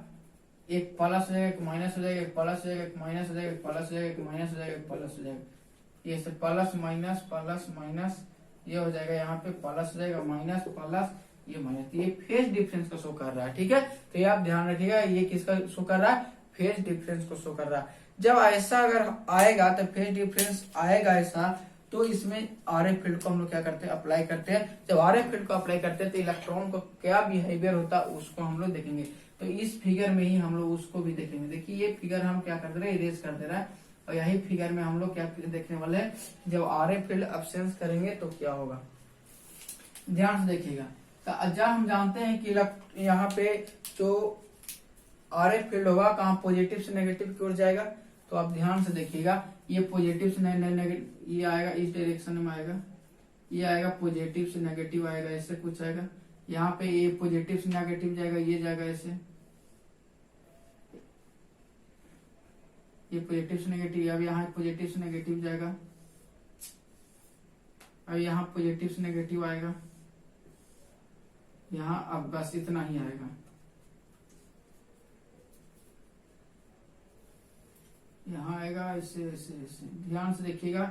एक प्लस हो जाएगा, एक माइनस हो जाएगा, एक प्लस हो जाएगा, एक माइनस हो जाएगा, एक प्लस हो जाएगा, एक माइनस हो जाएगा, एक प्लस हो जाएगा। ये सब प्लस माइनस ये हो जाएगा, यहाँ पे प्लस हो जाएगा, माइनस प्लस ये माइनस, ये फेज डिफरेंस को शो कर रहा है। ठीक है, तो ये आप ध्यान रखिएगा, ये किसका शो कर रहा है, फेज डिफरेंस को शो कर रहा है। जब ऐसा अगर आएगा तो फेज डिफरेंस आएगा ऐसा, तो इसमें आर एफ फील्ड को हम लोग क्या करते हैं, अप्लाई करते हैं। जब आर एफ फील्ड को अप्लाई करते हैं तो इलेक्ट्रॉन को क्या बिहेवियर होता है उसको हम लोग देखेंगे। तो इस फिगर में ही हम लोग उसको भी देखेंगे। देखिए ये फिगर हम क्या कर दे रहे हैं, इरेज कर दे रहा है। और यही फिगर में हम लोग क्या देखने वाले हैं, जब आर एफ फील्ड अब्सेंस करेंगे तो क्या होगा, ध्यान से देखिएगा। तो जब हम जानते हैं कि यहाँ पे जो आर एफ फील्ड होगा कहाँ, पॉजिटिव से नेगेटिव की ओर जाएगा। तो आप ध्यान से देखिएगा, ये पॉजिटिव से नेगेटिव ये आएगा, इस डायरेक्शन में आएगा, ये आएगा पॉजिटिव से नेगेटिव आएगा, ऐसे कुछ आएगा। यहाँ पे ये पॉजिटिव से नेगेटिव जाएगा, ये जाएगा ऐसे, ये पॉजिटिव से नेगेटिव। अब यहाँ पॉजिटिव से नेगेटिव जाएगा, अब यहाँ पॉजिटिव से नेगेटिव आएगा, यहाँ अब बस इतना ही आएगा। यहाँ आएगा ऐसे ऐसे ऐसे, ध्यान से देखिएगा,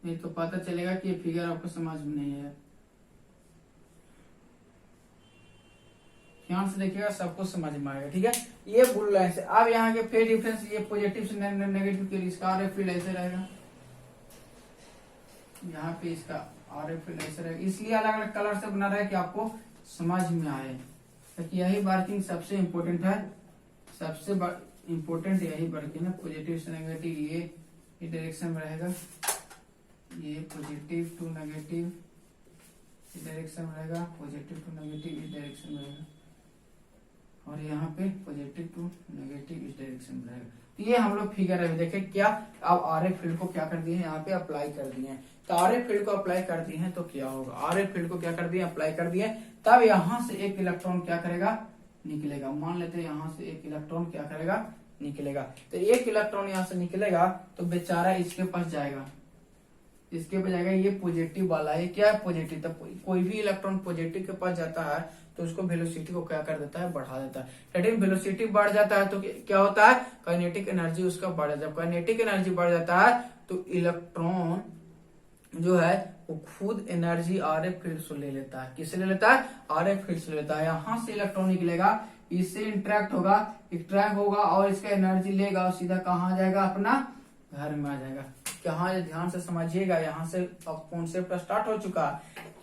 नहीं तो पता चलेगा कि ये फिगर आपको समझ में नहीं है। ध्यान से देखिएगा, सबको समझ में आएगा। ठीक है, ये ब्लू लाइन से। अब यहाँ के फेज डिफरेंस, ये पॉजिटिव से नेगेटिव के लिए इसका आर एफ फील्ड ऐसे रहेगा, यहाँ पे इसका आर एफ फील्ड ऐसे रहेगा। इसलिए अलग अलग कलर से बना रहा है कि आपको समझ में आए, क्योंकि यही वर्किंग सबसे इम्पोर्टेंट है, सबसे इम्पोर्टेंट यही वर्किंग है। पॉजिटिव से नेगेटिव ये डायरेक्शन में रहेगा, ये पॉजिटिव टू नेगेटिव इस डायरेक्शन में रहेगा, पॉजिटिव टू नेगेटिव इस डायरेक्शन में रहेगा, और यहाँ पे पॉजिटिव टू नेगेटिव इस डायरेक्शन में रहेगा। तो ये हम लोग फिगर है, देखे क्या, अब आर एफ फील्ड को क्या कर दिए हैं, यहाँ पे अप्लाई कर दिए हैं। तो आर एफ फील्ड को अप्लाई कर दिए हैं तो क्या होगा, आर एफ फील्ड को क्या कर दिए, अप्लाई कर दिए, तब यहाँ से एक इलेक्ट्रॉन क्या करेगा, निकलेगा। मान लेते हैं यहाँ से एक इलेक्ट्रॉन क्या करेगा, निकलेगा। तो एक इलेक्ट्रॉन यहाँ से निकलेगा तो बेचारा इसके पास जाएगा, इसके पास जाएगा, ये पॉजिटिव वाला है, क्या है पॉजिटिव। तो कोई भी इलेक्ट्रॉन पॉजिटिव के पास जाता है तो उसको वेलोसिटी को क्या कर देता है, बढ़ा देता है। लेकिन वेलोसिटी बढ़ जाता है तो क्या होता है, काइनेटिक एनर्जी उसका बढ़ जाता है। जब काइनेटिक एनर्जी बढ़ जाता है तो इलेक्ट्रॉन जो है वो खुद एनर्जी RF फील्ड से ले लेता है। किससे ले लेता है? RF फील्ड से लेता है। यहाँ से इलेक्ट्रॉन निकलेगा, इससे इंटरेक्ट होगा और इसका एनर्जी लेगा और सीधा कहाँ जाएगा? अपना घर में आ जाएगा। यहाँ ध्यान से समझिएगा, यहाँ से अब कॉन्सेप्ट स्टार्ट हो चुका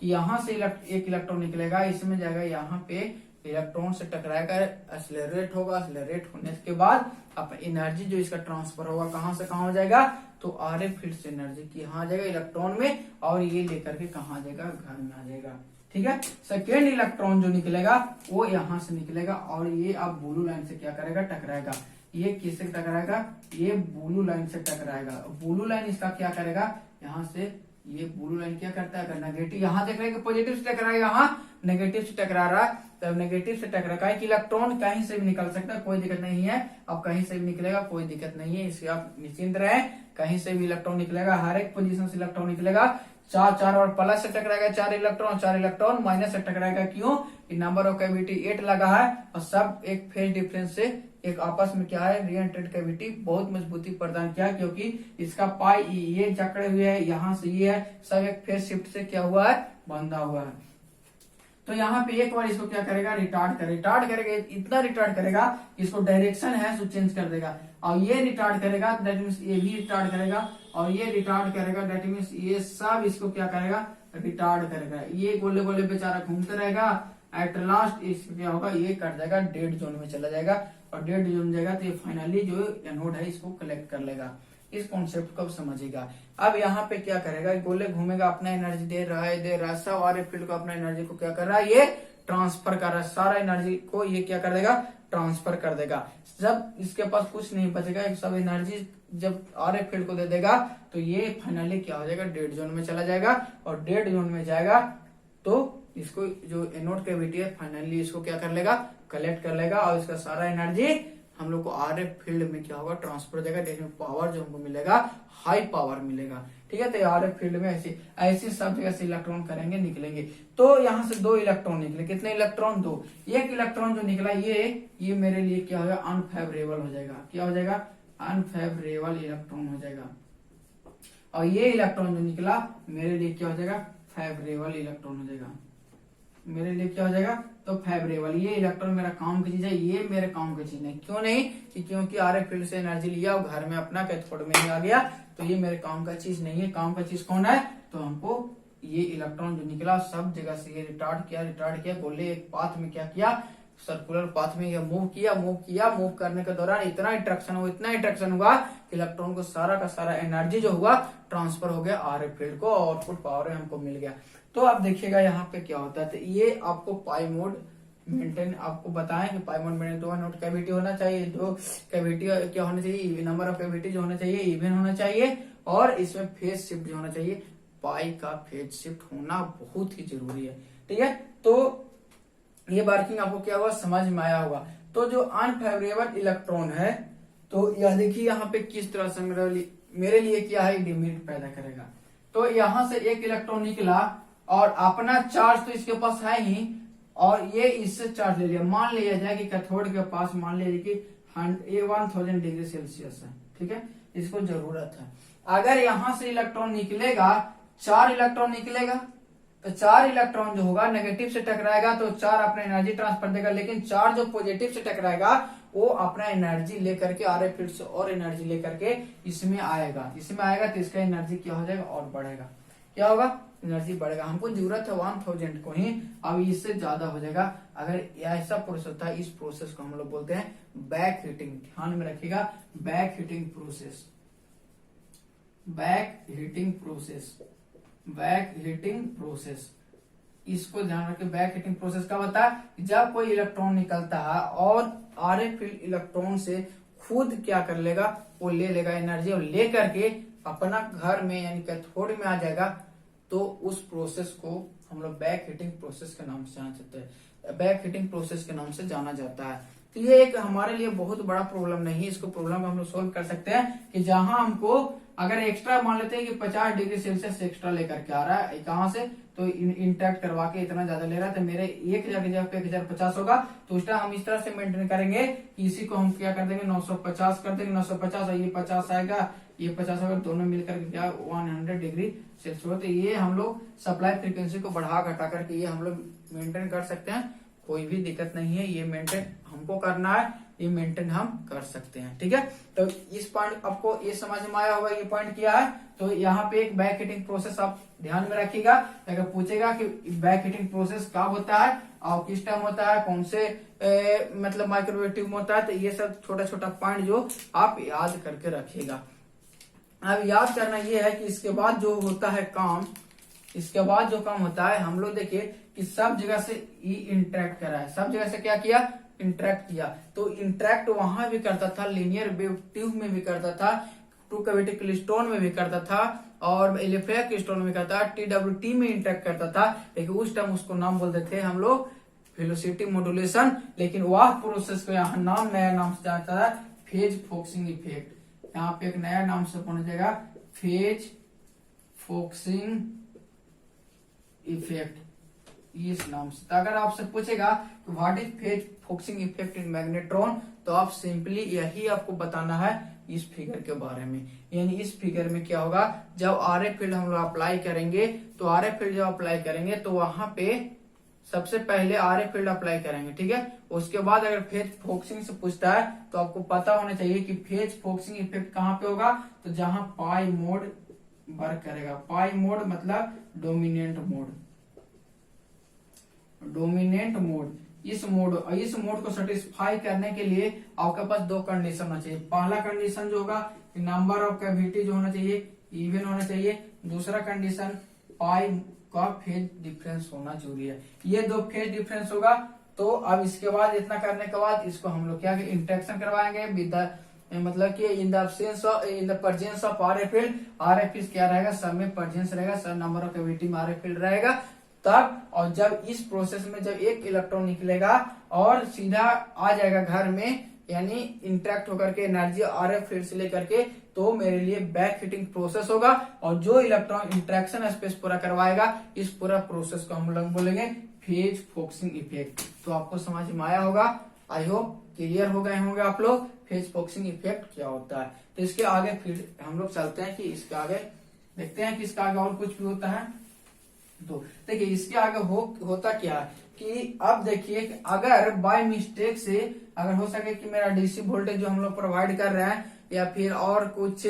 कि यहाँ से एक इलेक्ट्रॉन निकलेगा, इसमें जाएगा, यहाँ पे इलेक्ट्रॉन से टकराएगा, एक्सेलरेट होगा, एक्सेलरेट होने के बाद अब एनर्जी जो इसका ट्रांसफर होगा कहाँ से कहाँ हो जाएगा? तो RF फील्ड से एनर्जी की यहाँ जाएगा इलेक्ट्रॉन में और ये लेकर के कहाँ जाएगा? घर में आ जाएगा। ठीक है। सेकेंड इलेक्ट्रॉन जो निकलेगा वो यहाँ से निकलेगा और ये अब ब्लू लाइन से क्या करेगा? टकराएगा। ये किससे टकराएगा? ये ब्लू लाइन से टकराएगा। ब्लू लाइन इसका क्या करेगा? यहाँ से ये ब्लू लाइन क्या करता है? अगर नेगेटिव यहाँ देख रहे हैं कि पॉजिटिव से टकराएगा, यहाँ नेगेटिव से टकरा रहा है, तब नेगेटिव से टकरा है कि इलेक्ट्रॉन कहीं से भी निकल सकता है, कोई दिक्कत नहीं है। अब कहीं से भी निकलेगा, कोई दिक्कत नहीं है, इससे आप निश्चिंत रहे। कहीं से भी इलेक्ट्रॉन निकलेगा, हर एक पोजीशन से इलेक्ट्रॉन निकलेगा। चार और प्लस से टकराएगा 4 इलेक्ट्रॉन माइनस से टकराएगा। क्यों? नंबर ऑफ कैविटी 8 लगा है और सब एक फेज डिफरेंस से एक आपस में क्या है? रीएंट्रेंट कैविटी बहुत मजबूती प्रदान किया, क्योंकि इसका पाई ये जकड़े हुए है, यहाँ से ये है, सब एक फेज शिफ्ट से क्या हुआ है? बंधा हुआ है। तो यहाँ पे एक बार इसको क्या करेगा? रिटार्ड करेगा, इतना रिटार्ड करेगा इसको डायरेक्शन है सो चेंज कर देगा। और ये रिटार्ड करेगा, दैट मीन्स ये भी रिटार्ड करेगा और ये रिटार्ड करेगा, दैट मीन्स ये सब इसको क्या करेगा? रिटार्ड करेगा। ये गोले गोले बेचारा घूमते रहेगा, एट लास्ट इसको क्या होगा? ये कट जाएगा, डेड जोन में चला जाएगा और डेड जोन जाएगा तो ये फाइनली जो एनोड है इसको कलेक्ट कर लेगा। इस कॉन्सेप्ट को समझिएगा। अब यहाँ पे क्या करेगा? गोले घूमेगा, अपना एनर्जी दे रहा है, सब RF फील्ड को अपना एनर्जी को क्या कर रहा है? ये ट्रांसफर कर रहा है, सारा एनर्जी को ये क्या कर देगा? ट्रांसफर कर देगा। जब इसके पास कुछ नहीं बचेगा, सब एनर्जी जब RF फील्ड को दे देगा तो ये फाइनली क्या हो जाएगा? डेड जोन में चला जाएगा और डेड जोन में जाएगा तो इसको जो एनोड कैविटी है फाइनली इसको क्या कर लेगा? कलेक्ट कर लेगा और इसका सारा एनर्जी हम लोग को RF फील्ड में क्या होगा? ट्रांसफर हो जाएगा। देखिए पावर जो हमको मिलेगा हाई पावर मिलेगा। ठीक है। तो RF फील्ड में ऐसी सब जगह से इलेक्ट्रॉन करेंगे, निकलेंगे। तो यहाँ से 2 इलेक्ट्रॉन निकले। कितने इलेक्ट्रॉन? 2। एक इलेक्ट्रॉन जो निकला ये मेरे लिए क्या होगा? अनफेवरेबल हो जाएगा। क्या हो जाएगा? अनफेवरेबल इलेक्ट्रॉन हो जाएगा। और ये इलेक्ट्रॉन जो निकला मेरे लिए क्या हो जाएगा? फेवरेबल इलेक्ट्रॉन हो जाएगा। मेरे लिए क्या हो जाएगा? तो फेवरेबल। ये इलेक्ट्रॉन मेरा काम की चीज है, ये मेरे काम की चीज नहीं। क्यों नहीं? क्योंकि RF फील्ड से एनर्जी लिया और घर में अपना कैथोड में ही आ गया, तो ये मेरे काम का चीज नहीं है। काम का चीज कौन है? तो हमको ये इलेक्ट्रॉन जो निकला सब जगह से ये रिटार्ड किया, गोले एक पाथ में क्या किया? सर्कुलर पाथ में मूव किया। मूव करने के दौरान इतना इंट्रैक्शन हुआ कि इलेक्ट्रॉन को सारा का सारा एनर्जी जो हुआ ट्रांसफर हो गया RF फील्ड को, आउटपुट पावर हमको मिल गया। तो अब देखिएगा यहाँ पे क्या होता है। तो ये आपको पाई मोड मेंटेन आपको बताएं कि पाई मोड मेंटेन 2 नोड कैविटी होना चाहिए, 2 कैविटी क्या होना चाहिए? नंबर ऑफ कैविटी जो होना चाहिए इवन होना चाहिए और इसमें फेज शिफ्ट जो होना चाहिए, पाई का फेज शिफ्ट होना बहुत ही जरूरी है। ठीक है। तो ये वर्किंग आपको क्या हुआ? समझ में आया होगा। तो जो अनफेवरेबल इलेक्ट्रॉन है तो यह देखिए यहाँ पे किस तरह से मेरे लिए क्या है? डिमेरिट पैदा करेगा। तो यहाँ से एक इलेक्ट्रॉन निकला और अपना चार्ज तो इसके पास है ही और ये इससे चार्ज ले लिया। मान लिया जाए कि कैथोड के पास मान लीजिए कि 1000 डिग्री सेल्सियस है। ठीक है। इसको जरूरत है। अगर यहाँ से इलेक्ट्रॉन निकलेगा, 4 इलेक्ट्रॉन निकलेगा तो 4 इलेक्ट्रॉन जो होगा नेगेटिव से टकराएगा तो 4 अपना एनर्जी ट्रांसफर देगा, लेकिन 4 जो पॉजिटिव से टकराएगा वो अपना एनर्जी लेकर के RF फील्ड से और एनर्जी लेकर के इसमें आएगा तो इसका एनर्जी क्या हो जाएगा? और बढ़ेगा। क्या होगा? एनर्जी बढ़ेगा। हमको जरूरत है 1000 को ही, अब इससे ज्यादा हो जाएगा। अगर ऐसा प्रोसेस होता है, इस प्रोसेस को हम लोग बोलते हैं बैक हीटिंग। ध्यान में रखिएगा, बैक हीटिंग प्रोसेस। इसको ध्यान रखें। बैक हीटिंग प्रोसेस का होता है जब कोई इलेक्ट्रॉन निकलता है और RF फील्ड इलेक्ट्रॉन से खुद क्या कर लेगा? वो ले लेगा एनर्जी और ले करके अपना घर में यानी कैथोड में आ जाएगा। तो उस प्रोसेस को हम लोग बैक हीटिंग प्रोसेस के नाम से जाना जाता है। तो ये एक हमारे लिए बहुत बड़ा प्रॉब्लम नहीं है। इसको प्रॉब्लम हम लोग सोल्व कर सकते हैं कि जहां हमको अगर एक्स्ट्रा मान लेते हैं कि 50 डिग्री सेल्सियस एक्स्ट्रा लेकर के आ रहा है, कहां से? तो इंटरेक्ट करवा के इतना ज्यादा ले रहा है, तो मेरे 1000 की जगह पे 1050 होगा। तो उस टाइम हम इस तरह से मेंटेन करेंगे कि इसी को हम क्या कर देंगे 950 कर देंगे, 950 और ये 50 आएगा, ये 50 अगर दोनों मिलकर क्या 100 डिग्री सेल्सियस। तो ये हम लोग सप्लाई फ्रीक्वेंसी को बढ़ा घटा करके ये हम लोग मेंटेन कर सकते हैं, कोई भी दिक्कत नहीं है। ये मेंटेन हमको करना है, ये मेंटेन हम कर सकते हैं, ठीक है। तो इस पॉइंट आपको ये समझ में आया होगा, ये पॉइंट क्या है। तो यहाँ पे एक बैक हीटिंग प्रोसेस आप ध्यान में रखिएगा। अगर पूछेगा कि बैक हीटिंग प्रोसेस कब होता है और किस टाइम होता है, कौन से मतलब माइक्रोवेव ट्यूब में होता है, तो ये सब छोटा छोटा पॉइंट जो आप याद करके रखिएगा। अब याद करना ये है कि इसके बाद जो होता है काम, इसके बाद जो काम होता है, हम लोग देखिए कि सब जगह से ई इंटरेक्ट करा है, सब जगह से क्या किया, इंटरेक्ट किया। तो इंटरेक्ट वहां भी करता था, लीनियर वेव ट्यूब में भी करता था, टू कैविटी क्लिस्टोन में भी करता था और एलिफेया क्लिस्टोन में करता था, TWT में इंटरेक्ट करता था। लेकिन उस टाइम उसको नाम बोलते थे हम लोग वेलोसिटी मॉड्यूलेशन। लेकिन वह प्रोसेस को यहाँ नाम नया नाम से जानता था फेज फोकसिंग इफेक्ट। यहाँ पे एक नया नाम से पहुंच जाएगा फेज फोकसिंग इफेक्ट, इस नाम से। तो अगर आपसे पूछेगा कि what is phase focusing effect in magnetron, तो आप सिंपली यही आपको बताना है इस फिगर के बारे में। यानी इस फिगर में क्या होगा, जब RF फील्ड हम लोग अप्लाई करेंगे, तो RF फील्ड जब अप्लाई करेंगे तो वहां पे सबसे पहले RF फील्ड अप्लाई करेंगे, ठीक है। उसके बाद अगर फेज फोकसिंग से पूछता है तो आपको पता होना चाहिए कि फेज फोकसिंग इफेक्ट कहाँ पे होगा, तो जहां पाई मोड वर्क करेगा। पाई मोड मतलब डोमिनेंट मोड, डोमिनेंट मोड। इस मोड को सेटिस्फाई करने के लिए आपके पास दो कंडीशन होना चाहिए। पहला कंडीशन जो होगा नंबर ऑफ कैविटी जो होना चाहिए इवन होना चाहिए। दूसरा कंडीशन पाई का फेज डिफरेंस होना जरूरी है। ये दो फेज डिफरेंस होगा। तो अब इसके बाद इतना करने के बाद इसको हम लोग क्या इंटरेक्शन करवाएंगे विद मतलब कि in the presence of RF field. RF field क्या रहेगा, सब में प्रेजेंस रहेगा, सब नंबर ऑफ कैविटी में RF फील्ड रहेगा तब। और जब इस प्रोसेस में जब एक इलेक्ट्रॉन निकलेगा और सीधा आ जाएगा घर में, यानी इंटरेक्ट होकर के एनर्जी RF फील्ड से लेकर के, तो मेरे लिए बैक हीटिंग प्रोसेस होगा। और जो इलेक्ट्रॉन इंटरेक्शन स्पेस पूरा करवाएगा, इस पूरा प्रोसेस को हम लोग बोलेंगे फेज फोकसिंग इफेक्ट। तो आपको समझ में आया होगा, आई होप क्लियर हो गए होंगे आप लोग फेज फोकसिंग इफेक्ट क्या होता है। तो इसके आगे फिर हम लोग चलते हैं कि इसके आगे देखते हैं कि इसका आगे और कुछ भी होता है। तो देखिए इसके आगे होता क्या है कि अब देखिए कि अगर बाय मिस्टेक से अगर हो सके कि मेरा DC वोल्टेज जो हम लोग प्रोवाइड कर रहे हैं या फिर और कुछ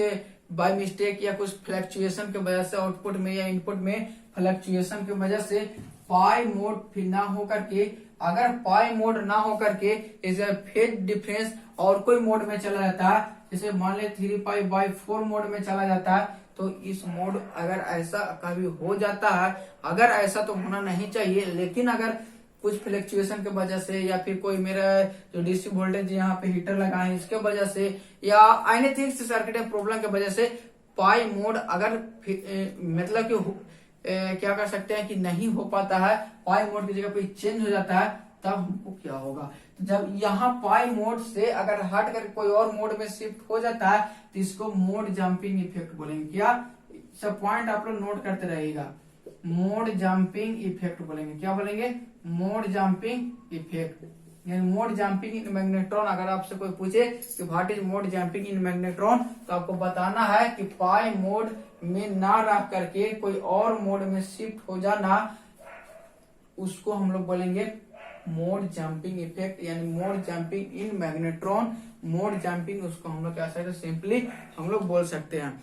बाय मिस्टेक या कुछ फ्लक्चुएशन की वजह से आउटपुट में या इनपुट में फ्लक्चुएशन की वजह से पाई मोड फिर ना हो करके, अगर पाई मोड ना हो करके इसे फेज डिफरेंस और कोई मोड में चला जाता है, जैसे मान ले 3π/4 मोड में चला जाता है, तो इस मोड अगर ऐसा कभी हो जाता है, अगर ऐसा तो होना नहीं चाहिए, लेकिन अगर कुछ फ्लक्चुएशन की वजह से या फिर कोई मेरा जो DC वोल्टेज यहाँ पे हीटर लगा है इसके वजह से या एनीथिंग सर्किट प्रॉब्लम की वजह से पाई मोड अगर मतलब कि क्या कर सकते हैं कि नहीं हो पाता है, पाई मोड की जगह पे चेंज हो जाता है, तब हमको क्या होगा, तो जब यहाँ पाई मोड से अगर हट कर कोई और मोड में शिफ्ट हो जाता है तो इसको मोड जंपिंग इफेक्ट बोलेंगे। क्या सब पॉइंट आप लोग नोट करते रहिएगा, मोड जंपिंग इफेक्ट बोलेंगे। क्या बोलेंगे, मोड जंपिंग इफेक्ट। यानी मोड जंपिंग इन मैग्नेट्रॉन, अगर आपसे कोई पूछे कि what is mode jumping in magnetron, तो आपको बताना है कि पाई मोड में ना रह करके कोई और मोड में शिफ्ट हो जाना, उसको हम लोग बोलेंगे मोड जंपिंग इफेक्ट, यानी मोड जंपिंग इन मैग्नेट्रॉन। मोड जंपिंग उसको हम लोग क्या सकते सिंपली हम लोग बोल सकते हैं।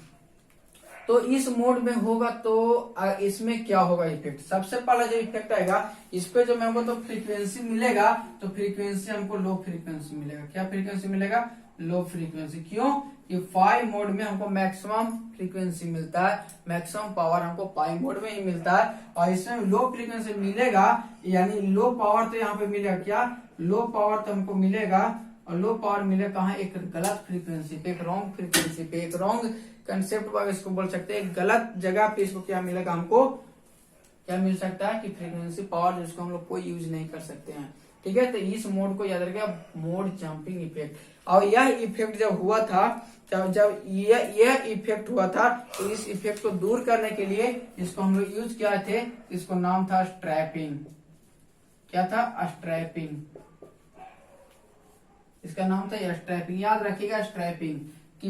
तो इस मोड में होगा तो इसमें क्या होगा इफेक्ट, सबसे पहला जो इफेक्ट आएगा इस पे जो हमको तो फ्रीक्वेंसी मिलेगा, तो फ्रीक्वेंसी हमको लो फ्रीक्वेंसी मिलेगा। क्या फ्रीक्वेंसी मिलेगा, लो फ्रीक्वेंसी। क्यों, कि पाई मोड में हमको मैक्सिमम फ्रीक्वेंसी मिलता है, मैक्सिमम पावर हमको पाई मोड में ही मिलता है, और इसमें लो फ्रीक्वेंसी मिलेगा, यानी लो पावर तो यहाँ पे मिलेगा। क्या, लो पावर तो हमको मिलेगा, और लो पावर मिले कहाँ, एक गलत फ्रीक्वेंसी पे, एक रॉन्ग फ्रीक्वेंसी पे, एक रॉन्ग कंसेप्ट पर इसको बोल सकते हैं, गलत जगह पे इसको क्या मिलेगा, हमको क्या मिल सकता है कि फ्रीक्वेंसी पावर जिसको हम लोग कोई यूज नहीं कर सकते हैं। ठीक है, तो इस मोड को याद रखिएगा, मोड जंपिंग इफेक्ट। और यह इफेक्ट जब हुआ था जब ये इफेक्ट हुआ था तो इस इफेक्ट को दूर करने के लिए इसको हम लोग यूज किया थे, इसको नाम था स्ट्रैपिंग। क्या था? स्ट्रैपिंग। इसका नाम था स्ट्रैपिंग। याद रखिएगा स्ट्रैपिंग कि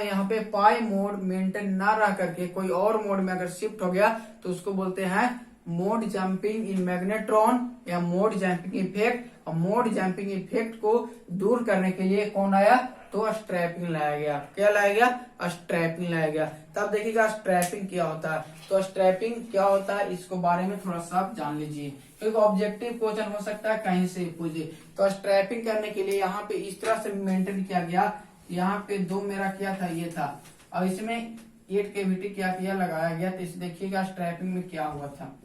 यहाँ पे पाई मोड मेंटेन ना रह करके कोई और मोड में अगर शिफ्ट हो गया तो उसको बोलते हैं मोड जंपिंग इन मैग्नेट्रॉन या मोड जंपिंग इफेक्ट। और मोड जंपिंग इफेक्ट को दूर करने के लिए कौन आया? तो स्ट्रैपिंग लाया गया। क्या लाया गया? स्ट्रैपिंग लाया गया। तब देखिएगा स्ट्रैपिंग क्या होता है। तो स्ट्रैपिंग क्या होता है इसको बारे में थोड़ा सा आप जान लीजिए, क्योंकि ऑब्जेक्टिव क्वेश्चन हो सकता है कहीं से पूछे। तो स्ट्रैपिंग करने के लिए यहाँ पे इस तरह से मेंटेन किया गया। यहाँ पे 2 मेरा क्या था? ये था। और इसमें 8 कैविटी क्या किया? लगाया गया। तो इसे देखिएगा स्ट्रैपिंग में क्या हुआ था।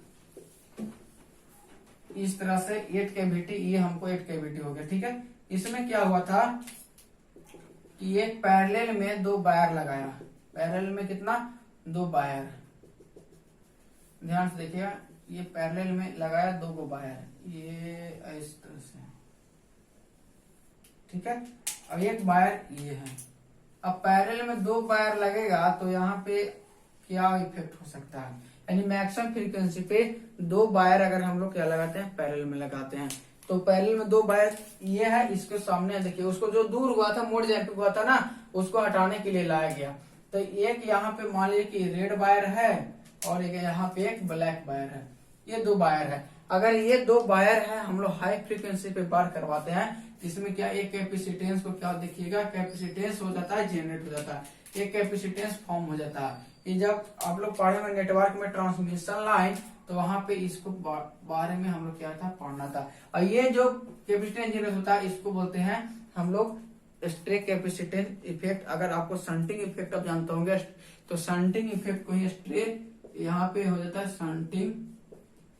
इस तरह से 8 कैविटी, ये हमको 8 कैविटी हो गया। ठीक है, इसमें क्या हुआ था कि एक पैरेलल में 2 वायर लगाया। पैरेलल में कितना? 2 वायर। ध्यान से देखिएगा, ये पैरेलल में लगाया 2 गो वायर, ये इस तरह से। ठीक है, अब एक वायर ये है। अब पैरेलल में 2 वायर लगेगा तो यहाँ पे क्या इफेक्ट हो सकता है? यानी मैक्सिमम फ्रीक्वेंसी पे 2 वायर अगर हम लोग क्या लगाते हैं? पैरेलल में लगाते हैं। तो पैरेलल में 2 वायर ये है, इसके सामने देखिए, उसको जो दूर हुआ था, मोड जंपिंग हुआ था ना, उसको हटाने के लिए लाया गया। तो एक यहाँ पे मान लीजिए कि रेड वायर है और एक यहाँ पे एक ब्लैक वायर है। ये 2 वायर है। अगर ये 2 वायर है, हम लोग हाई फ्रीक्वेंसी पे बार करवाते हैं, इसमें क्या एक कैपेसिटेंस को क्या देखिएगा? कैपेसिटेंस हो जाता है, जनरेट हो जाता है, एक कैपेसिटेंस फॉर्म हो जाता है। ये जब आप लोग पढ़े में नेटवर्क में ट्रांसमिशन लाइन, तो वहां पे इसको बारे में हम लोग क्या था? पढ़ना था। और ये जो कैपेसिटेंस जनरेट होता है इसको बोलते हैं हम लोग स्ट्रे कैपेसिटेंस इफेक्ट। अगर आपको शंटिंग इफेक्ट आप जानते होंगे, तो शंटिंग इफेक्ट को ही स्ट्रे यहाँ पे हो जाता है, शंटिंग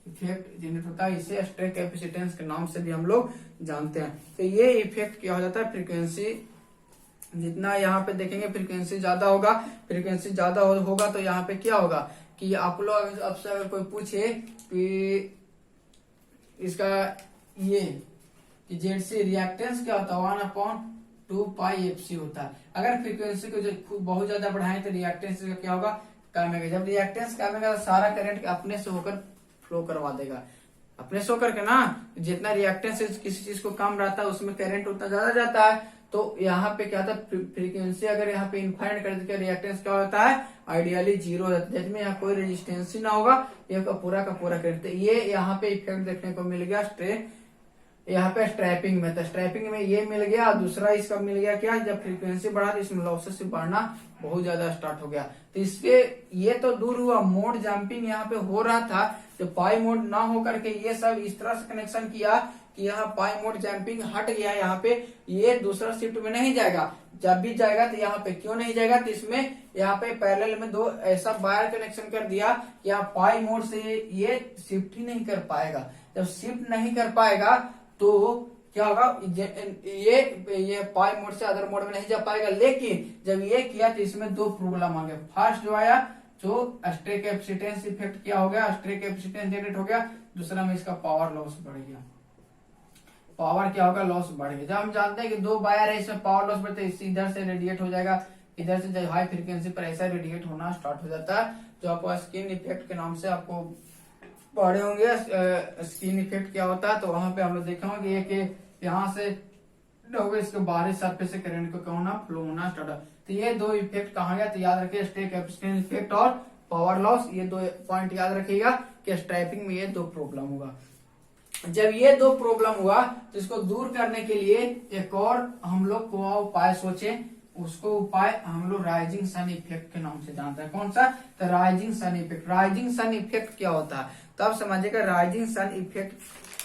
इफेक्ट जनरेट होता है। इसे स्ट्रे कैपेसिटेंस के नाम से भी हम लोग जानते हैं। तो ये इफेक्ट क्या हो जाता है? फ्रीक्वेंसी जितना यहाँ पे देखेंगे फ्रीक्वेंसी ज्यादा होगा, फ्रीक्वेंसी ज्यादा होगा तो यहाँ पे क्या होगा कि आप लोग आपसे अगर कोई पूछे कि इसका ये जेडसी रिएक्टेंस क्या होता है? 1/2πfc होता है। अगर फ्रीक्वेंसी को बहुत ज्यादा बढ़ाएं तो रिएक्टेंस का क्या होगा? कम होगा। जब रिएक्टेंस कम होगा तो सारा करंट अपने से होकर फ्लो करवा देगा, अपने से होकर के ना। जितना रिएक्टेंस किसी चीज को कम रहता है उसमें करंट उतना ज्यादा जाता है। तो यहाँ पे क्या था? फ्रीक्वेंसी अगर यहाँ पे इनफाइनाइट कर देते रिएक्टेंस क्या होता है? आइडियली 0 हो जाता है, जिसमें यहाँ कोई रेजिस्टेंस ही ना होगा, ये पूरा का पूरा करंट। ये यहाँ पे इफेक्ट देखने को मिल गया यहाँ पे स्ट्रैपिंग में। तो स्ट्रैपिंग में ये मिल गया। दूसरा इसका मिल गया क्या? जब फ्रीक्वेंसी बढ़ा तो इसमें लॉसेस बढ़ना बहुत ज्यादा स्टार्ट हो गया। तो इसके ये तो दूर हुआ, मोड जंपिंग यहाँ पे हो रहा था। तो पाई मोड ना हो करके ये सब इस तरह से कनेक्शन किया कि यहाँ पाई मोड जंपिंग हट गया। यहाँ पे ये दूसरा शिफ्ट में नहीं जाएगा। जब भी जाएगा तो यहाँ पे क्यों नहीं जाएगा? तो इसमें यहाँ पे पैरेलल में 2 ऐसा वायर कनेक्शन कर दिया कि यहाँ पाई मोड से ये शिफ्ट ही नहीं कर पाएगा। जब शिफ्ट नहीं कर पाएगा तो क्या होगा? ये पाई मोड से अदर मोड में नहीं जा पाएगा। लेकिन जब ये किया तो इसमें 2 प्रॉब्लम आ गए। फर्स्ट जो आया जो स्ट्रे कैपेसिटेंस इफेक्ट क्या हो गया? स्ट्रे कैपेसिटेंस जनरेट हो गया। दूसरा में इसका पावर लॉस बढ़ गया। पावर क्या होगा? लॉस बढ़ गया। जब हम जानते हैं कि 2 वायर है, इसमें पावर लॉस बढ़ता है, इधर से रेडिएट हो जाएगा, इधर से जब हाई फ्रीक्वेंसी पर ऐसा रेडिएट होना स्टार्ट हो जाता है। जो आपको स्किन इफेक्ट के नाम से आपको पढ़े होंगे, स्किन इफेक्ट क्या होता है। तो वहां पे हम लोग देखा होंगे एक यहाँ से होगा, इसके बाहरी सरफेस से करंट को क्या होना? फ्लो होना स्टार्ट। तो ये 2 इफेक्ट कहाँ गया? तो याद रखिए स्ट्रे कैपेसिटेंस इफेक्ट और पावर लॉस। ये 2 पॉइंट याद रखिएगा कि स्ट्रैपिंग में ये 2 प्रॉब्लम होगा। जब ये 2 प्रॉब्लम हुआ तो इसको दूर करने के लिए एक और हम लोग को उपाय सोचे। उसको उपाय हम लोग राइजिंग सन इफेक्ट के नाम से जानते हैं। कौन सा? तो rising sun effect. Rising sun effect क्या होता है? तब समझिएगा राइजिंग सन इफेक्ट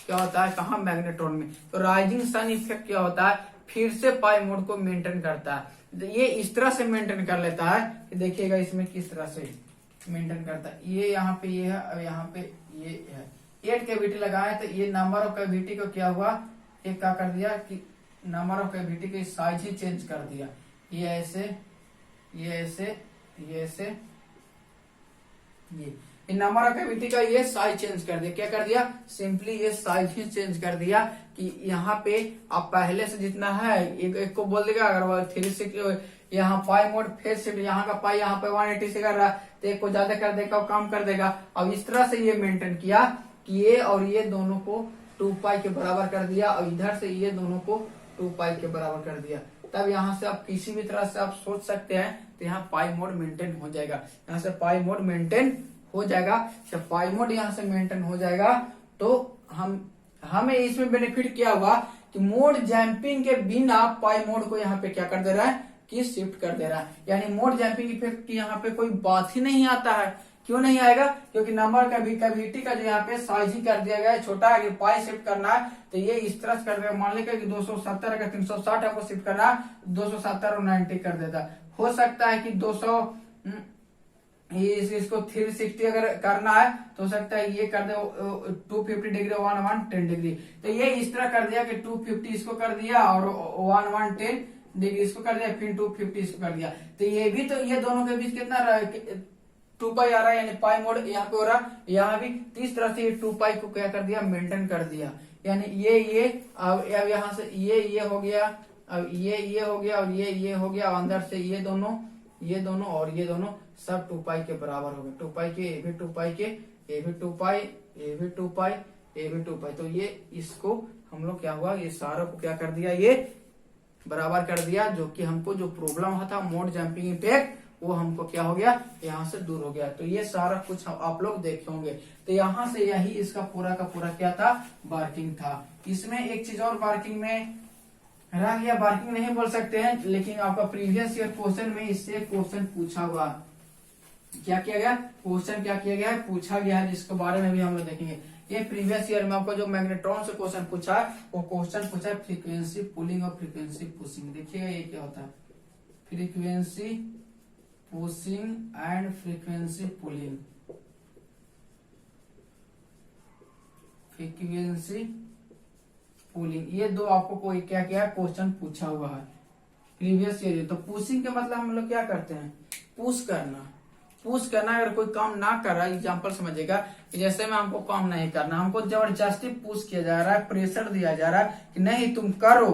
क्या होता है, कहाँ? मैग्नेट्रॉन में। तो राइजिंग सन इफेक्ट क्या होता है? फिर से पाई मोड को मेंटेन करता है। तो ये इस तरह से मेंटेन कर लेता है कि देखिएगा इसमें किस तरह से मेंटेन करता है। ये यहाँ पे ये है, अब यहाँ पे ये है। 8 कैविटी लगाए तो ये नंबर ऑफ कैविटी को क्या हुआ? एक क्या कर दिया कि नंबर ऑफ कैविटी की साइज ही चेंज कर दिया। ये ऐसे, ये ऐसे, ये ऐसे, ये इन नंबर ऑफ कैविटी का ये साइज चेंज कर दिया। क्या कर दिया? सिंपली ये साइज ही चेंज कर दिया कि यहाँ पे आप पहले से जितना है एक को बोल देगा, अगर वो 360 यहाँ पाई मोड फेस शिफ्ट, यहाँ का पाई यहाँ पे 180 से कर रहा है तो एक को ज्यादा कर देगा और कम कर देगा। अब इस तरह से ये मेंटेन किया कि ये और ये दोनों को 2 पाई के बराबर कर दिया और इधर से ये दोनों को 2 पाई के बराबर कर दिया। तब यहाँ से आप किसी भी तरह से आप सोच सकते हैं तो यहाँ पाई मोड मेंटेन हो जाएगा। यहाँ से पाई मोड मेंटेन हो जाएगा। जब पाई मोड यहाँ से मेंटेन हो जाएगा तो हमें इसमें बेनिफिट क्या हुआ कि मोड जैम्पिंग के बिना पाई मोड को यहाँ पे क्या कर दे रहा है कि शिफ्ट कर दे रहा है। यानी मोड जैम्पिंग इफेक्ट की यहाँ पे कोई बात ही नहीं आता है। क्यों नहीं आएगा? क्योंकि नंबर का कैविटी का जो यहाँ पे साइज ही कर दिया गया है छोटा। अगर पाई शिफ्ट करना है तो ये इस तरह से कर देगा। मान लीजिए कि 270 अगर 360 आपको शिफ्ट करना है 270 और 90 कर देता। हो सकता है कि 200 इसको 360 अगर करना है तो हो सकता है ये कर दे 250 डिग्री 110 डिग्री। तो ये इस तरह कर दिया कि 250 इसको कर दिया और 110 डिग्री इसको कर दिया, फिर 250 इसको कर दिया। तो ये भी तो ये दोनों के बीच कितना 2 पाई आ रहा है, यानी पाई मोड यहाँ पे हो रहा है, यहाँ भी। इस तरह से 2 पाई को क्या कर दिया मेंटेन कर दिया। यानी ये अब यहाँ से ये हो गया, अब ये हो गया और ये हो गया। अंदर से ये दोनों और ये दोनों सब 2 पाई के बराबर हो गए। 2 पाई के, ये भी 2 पाई के, ये भी 2 पाई, ये भी 2 पाई, ये भी 2 पाई। तो ये इसको हम लोग क्या हुआ, ये सारों को क्या कर दिया, ये बराबर कर दिया। जो कि हमको जो प्रॉब्लम हुआ था मोड जंपिंग इफेक्ट, वो हमको क्या हो गया, यहाँ से दूर हो गया। तो ये सारा कुछ आप लोग देखे होंगे। तो यहाँ से यही इसका पूरा का पूरा क्या था, वर्किंग था। इसमें एक चीज और वर्किंग में रह गया, वर्किंग नहीं बोल सकते हैं, लेकिन आपका प्रीवियस ईयर क्वेश्चन में इससे क्वेश्चन पूछा हुआ। क्या किया गया, क्वेश्चन क्या किया गया है, पूछा गया है, जिसके बारे में भी हम लोग देखेंगे। ये प्रीवियस ईयर में आपको जो मैग्नेट्रॉन से क्वेश्चन पूछा है, वो क्वेश्चन पूछा है फ्रीक्वेंसी पुलिंग और फ्रीक्वेंसी पुशिंग। देखिएगा ये क्या होता है, frequency pushing and frequency pulling. Frequency pulling, ये दो आपको कोई क्या क्या क्वेश्चन पूछा हुआ है प्रीवियस ईयर। तो पुशिंग के मतलब हम लोग क्या करते हैं, पुश करना। पुश करना, अगर कोई काम ना कर रहा है, एग्जाम्पल समझिएगा कि जैसे में हमको काम नहीं करना, हमको जबरदस्ती पुश किया जा रहा है, प्रेशर दिया जा रहा है कि नहीं तुम करो,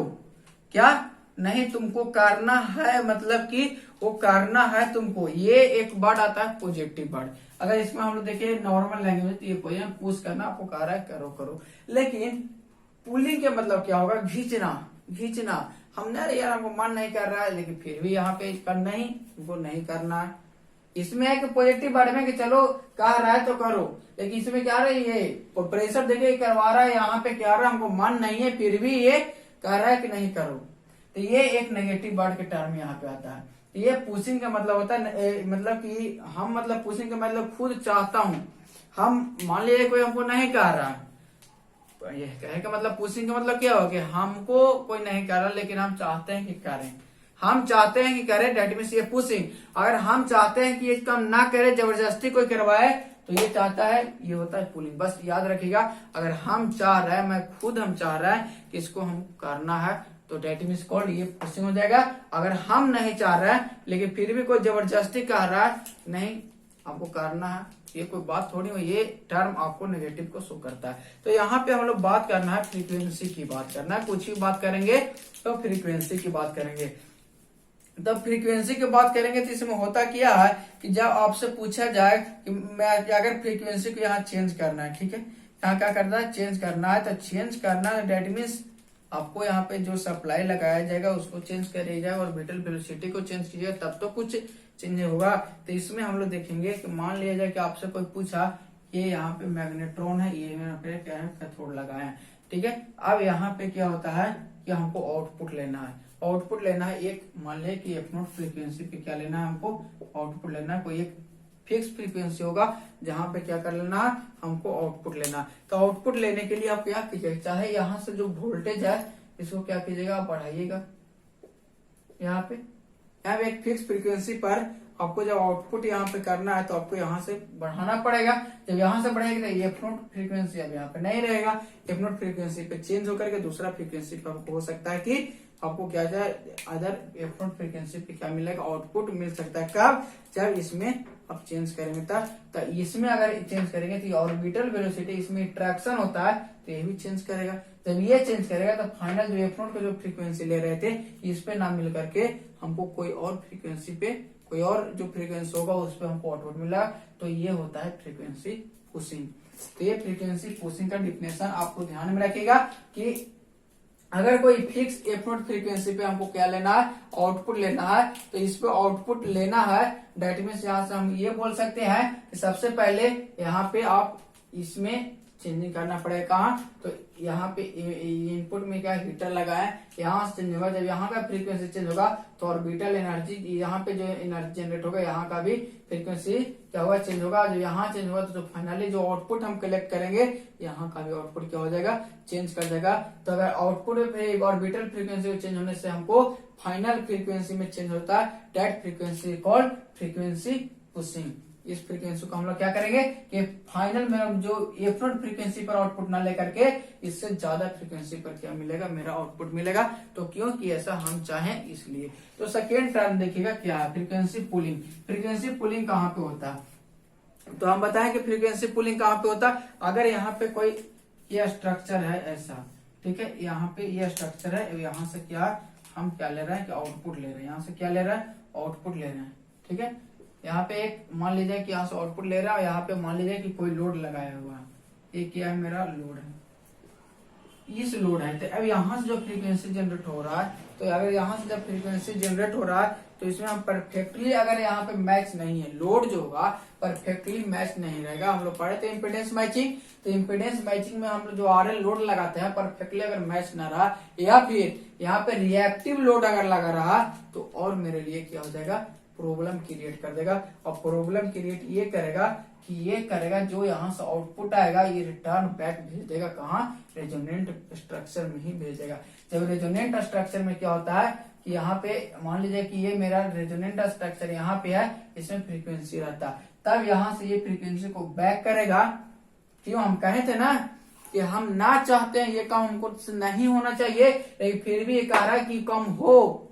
क्या नहीं तुमको करना है, मतलब कि वो करना है तुमको। ये एक वर्ड आता है पॉजिटिव वर्ड। अगर इसमें हम लोग देखिए नॉर्मल लैंग्वेज, तो ये पोजिशन पुश करना, आपको कह रहा है करो करो। लेकिन पुलिंग के मतलब क्या होगा, खींचना। हमने अरे यार हमको मन नहीं कर रहा है, लेकिन फिर भी यहाँ पे करना ही, हमको नहीं करना है। इसमें एक पॉजिटिव वर्ड में कि चलो कह रहा है तो करो, लेकिन इसमें क्या रहा है, ये प्रेशर देके करवा रहा है, यहाँ पे क्या रहा है, हमको मन नहीं है, फिर भी ये कह रहा है कि नहीं करो। तो ये एक नेगेटिव वर्ड के टर्म यहाँ पे आता है। ये पुशिंग का मतलब होता है, मतलब कि हम, मतलब पुशिंग का मतलब खुद चाहता हूँ। हम मान लीजिए कोई हमको नहीं कह रहा है, ये कहे का मतलब पुशिंग का मतलब क्या हो कि हमको कोई नहीं कर रहा, लेकिन हम चाहते हैं कि करें, हम चाहते हैं कि करें, डेट मीन्स ये पुशिंग। अगर हम चाहते हैं कि ये काम ना करे, जबरदस्ती कोई करवाए, तो ये चाहता है, ये होता है पुलिंग। बस याद रखिएगा, अगर हम चाह रहे हैं, मैं खुद हम चाह रहा है कि इसको हम करना है, तो डेट मीन्स कॉल्ड ये पुशिंग हो जाएगा। अगर हम नहीं चाह रहे हैं, लेकिन फिर भी कोई जबरदस्ती कह रहा है नहीं आपको करना है, ये कोई बात थोड़ी हो, ये टर्म आपको नेगेटिव को शो करता है। तो यहाँ पे हम लोग बात करना है फ्रीक्वेंसी की, बात करना है, कुछ ही बात करेंगे तो फ्रीक्वेंसी की बात करेंगे। तब फ्रीक्वेंसी की बात करेंगे तो इसमें होता क्या है कि जब आपसे पूछा जाए कि मैं अगर फ्रीक्वेंसी को यहाँ चेंज करना है, ठीक है, यहाँ क्या करना है, चेंज करना है, तो चेंज करना है डेट मीन्स आपको यहाँ पे जो सप्लाई लगाया जाएगा उसको चेंज करिए जाएगा और विटल वेलोसिटी को चेंज कीजिएगा, तब तो कुछ चेंज होगा। तो इसमें हम लोग देखेंगे कि मान लिया जाए कि आपसे कोई पूछा ये यहाँ पे मैग्नेट्रॉन है, ये यहाँ पे क्या है, कैथोड लगाए हैं, ठीक है। अब यहाँ पे क्या होता है कि हमको आउटपुट लेना है, आउटपुट लेना है एक, मान लिया कि F0 फ्रीक्वेंसी पे क्या लेना है, हमको आउटपुट लेना है। कोई एक फिक्स फ्रीक्वेंसी होगा जहां पे क्या कर लेना है, हमको आउटपुट लेना। तो आउटपुट लेने के लिए आप क्या कीजिएगा, चाहे यहाँ से जो वोल्टेज है इसको क्या कीजिएगा, बढ़ाइएगा। यहाँ पे एक फिक्स फ्रीक्वेंसी पर आपको जब आउटपुट यहाँ पे करना है तो आपको यहाँ से बढ़ाना पड़ेगा। जब यहाँ से बढ़ेगा तो F0 फ्रीक्वेंसी अब यहाँ पे नहीं रहेगा, F0 फ्रीक्वेंसी पे चेंज होकर के दूसरा फ्रीक्वेंसी पे आपको हो सकता है कि आपको क्या है अदर एफ नॉट फ्रीक्वेंसी पे क्या मिलेगा, आउटपुट मिल सकता है। कब? जब इसमें आप चेंज करेंगे तो इसमें अगर चेंज करेंगे तो ऑर्बिटल वेलोसिटी, इसमें इंट्रैक्शन होता है तो ये भी चेंज करेगा। जब ये चेंज करेगा तो फाइनल जो एफ नॉट का जो फ्रीक्वेंसी ले रहे थे इस पे ना मिल करके हमको कोई और फ्रीक्वेंसी पे, कोई और जो फ्रीक्वेंसी होगा उस पे हमको आउटपुट मिलेगा। तो ये होता है फ्रीक्वेंसी पुशिंग। तो ये फ्रीक्वेंसी पुशिंग का डिफिनेशन आपको ध्यान में रखिएगा कि अगर कोई फिक्स एफ नॉट फ्रीक्वेंसी पे हमको क्या लेना है, आउटपुट लेना है, तो इस पे आउटपुट लेना है। दैट मीन्स यहाँ से हम ये बोल सकते हैं कि सबसे पहले यहाँ पे आप इसमें चेंजिंग करना पड़ेगा। कहाँ? तो यहाँ पे इनपुट में क्या हीटर लगा है, यहाँ से चेंज होगा। जब यहाँ का फ्रीक्वेंसी चेंज होगा तो ऑर्बिटल एनर्जी, यहाँ पे जो एनर्जी जनरेट होगा यहाँ का भी फ्रीक्वेंसी क्या होगा, चेंज होगा। जो यहाँ चेंज होगा तो फाइनली जो आउटपुट हम कलेक्ट करेंगे यहाँ का भी आउटपुट क्या हो जाएगा, चेंज कर जाएगा। तो अगर आउटपुट ऑर्बिटल फ्रीक्वेंसी चेंज होने से हमको फाइनल फ्रीक्वेंसी में चेंज होता है, that frequency called frequency pushing. इस फ्रीक्वेंसी को हम लोग क्या करेंगे कि फाइनल में जो एफ नॉट फ्रीक्वेंसी पर आउटपुट ना लेकर के इससे ज्यादा फ्रीक्वेंसी पर क्या मिलेगा, मेरा आउटपुट मिलेगा। तो क्योंकि ऐसा हम चाहें इसलिए। तो सेकेंड टर्म देखिएगा क्या है, फ्रीक्वेंसी पुलिंग। फ्रीक्वेंसी पुलिंग कहाँ पे होता है? तो हम बताएं कि फ्रीक्वेंसी पुलिंग कहाँ पे होता है। अगर यहाँ पे कोई ये स्ट्रक्चर है ऐसा, ठीक है, यहाँ पे ये स्ट्रक्चर है, यहाँ से क्या हम क्या ले रहे हैं कि आउटपुट ले रहे हैं, यहाँ से क्या ले रहे हैं, आउटपुट ले रहे हैं। ठीक है, यहाँ पे एक मान लीजिए कि यहाँ से आउटपुट ले रहा है, यहाँ पे मान लीजिए कि कोई लोड लगाया हुआ है, ये क्या है, मेरा लोड है, इस लोड है। तो अब यहाँ से जो फ्रीक्वेंसी जनरेट हो रहा है, तो अगर यहाँ से जब फ्रीक्वेंसी जनरेट हो रहा है तो इसमें हम परफेक्टली, अगर यहाँ पे मैच नहीं है, लोड जो होगा परफेक्टली मैच नहीं रहेगा। हम लोग पढ़े थे इम्पीडेंस मैचिंग, तो इम्पीडेंस मैचिंग में हम लोग जो आरएल लोड लगाते हैं परफेक्टली अगर मैच ना रहा, या फिर यहाँ पे रिएक्टिव लोड अगर लगा रहा तो और मेरे लिए क्या हो जाएगा, प्रॉब्लम क्रिएट कर देगा। और प्रॉब्लम क्रिएट ये करेगा कि ये करेगा जो यहाँ से आउटपुट आएगा ये रिटर्न बैक भेज देगा, कहाँ, रेजोनेंट स्ट्रक्चर में ही भेजेगा। जब रेजोनेंट स्ट्रक्चर में क्या होता है कि यहाँ पे मान लीजिए कि ये मेरा रेजोनेंट स्ट्रक्चर यहाँ पे है, इसमें फ्रीक्वेंसी रहता है, तब यहाँ से ये फ्रीक्वेंसी को बैक करेगा। क्यों? हम कहे थे ना कि हम ना चाहते हैं ये काम हमको नहीं होना चाहिए, लेकिन फिर भी ये कह रहा है कि कम हो।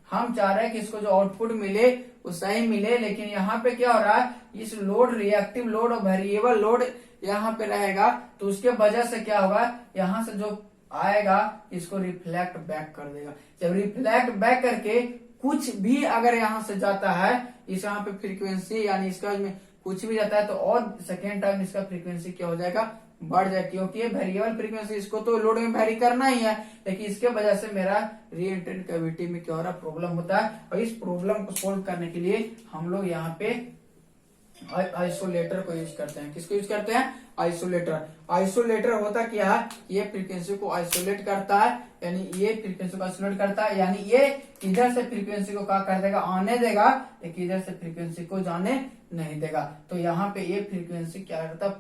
हम चाह रहे हैं कि इसको जो आउटपुट मिले वो सही मिले, लेकिन यहाँ पे क्या हो रहा है, इस लोड, रिएक्टिव लोड और वेरिएबल लोड यहाँ पे रहेगा, तो उसके वजह से क्या होगा, यहाँ से जो आएगा इसको रिफ्लेक्ट बैक कर देगा। जब रिफ्लेक्ट बैक करके कुछ भी अगर यहाँ से जाता है, इस यहाँ पे फ्रीक्वेंसी यानी इसका में कुछ भी जाता है, तो और सेकेंड टाइम इसका फ्रीक्वेंसी क्या हो जाएगा, बढ़ जाए। क्योंकि ये वेरिएबल फ्रीक्वेंसी, इसको तो लोड में वेरी करना ही है, लेकिन इसके वजह से मेरा रीएंट्रेंट कैविटी में क्या हो रहा है, प्रॉब्लम होता है। और इस प्रॉब्लम को सोल्व करने के लिए हम लोग यहाँ पे आइसोलेटर को यूज करते हैं। किसको यूज करते हैं? आइसोलेटर। आइसोलेटर होता क्या है, ये फ्रीक्वेंसी को आइसोलेट करता है, यानी ये फ्रीक्वेंसी को आइसोलेट करता है, यानी ये इधर से फ्रीक्वेंसी को क्या कर देगा, आने देगा, लेकिन इधर से फ्रीक्वेंसी को जाने नहीं देगा। तो यहाँ पे ये फ्रीक्वेंसी क्या करता है,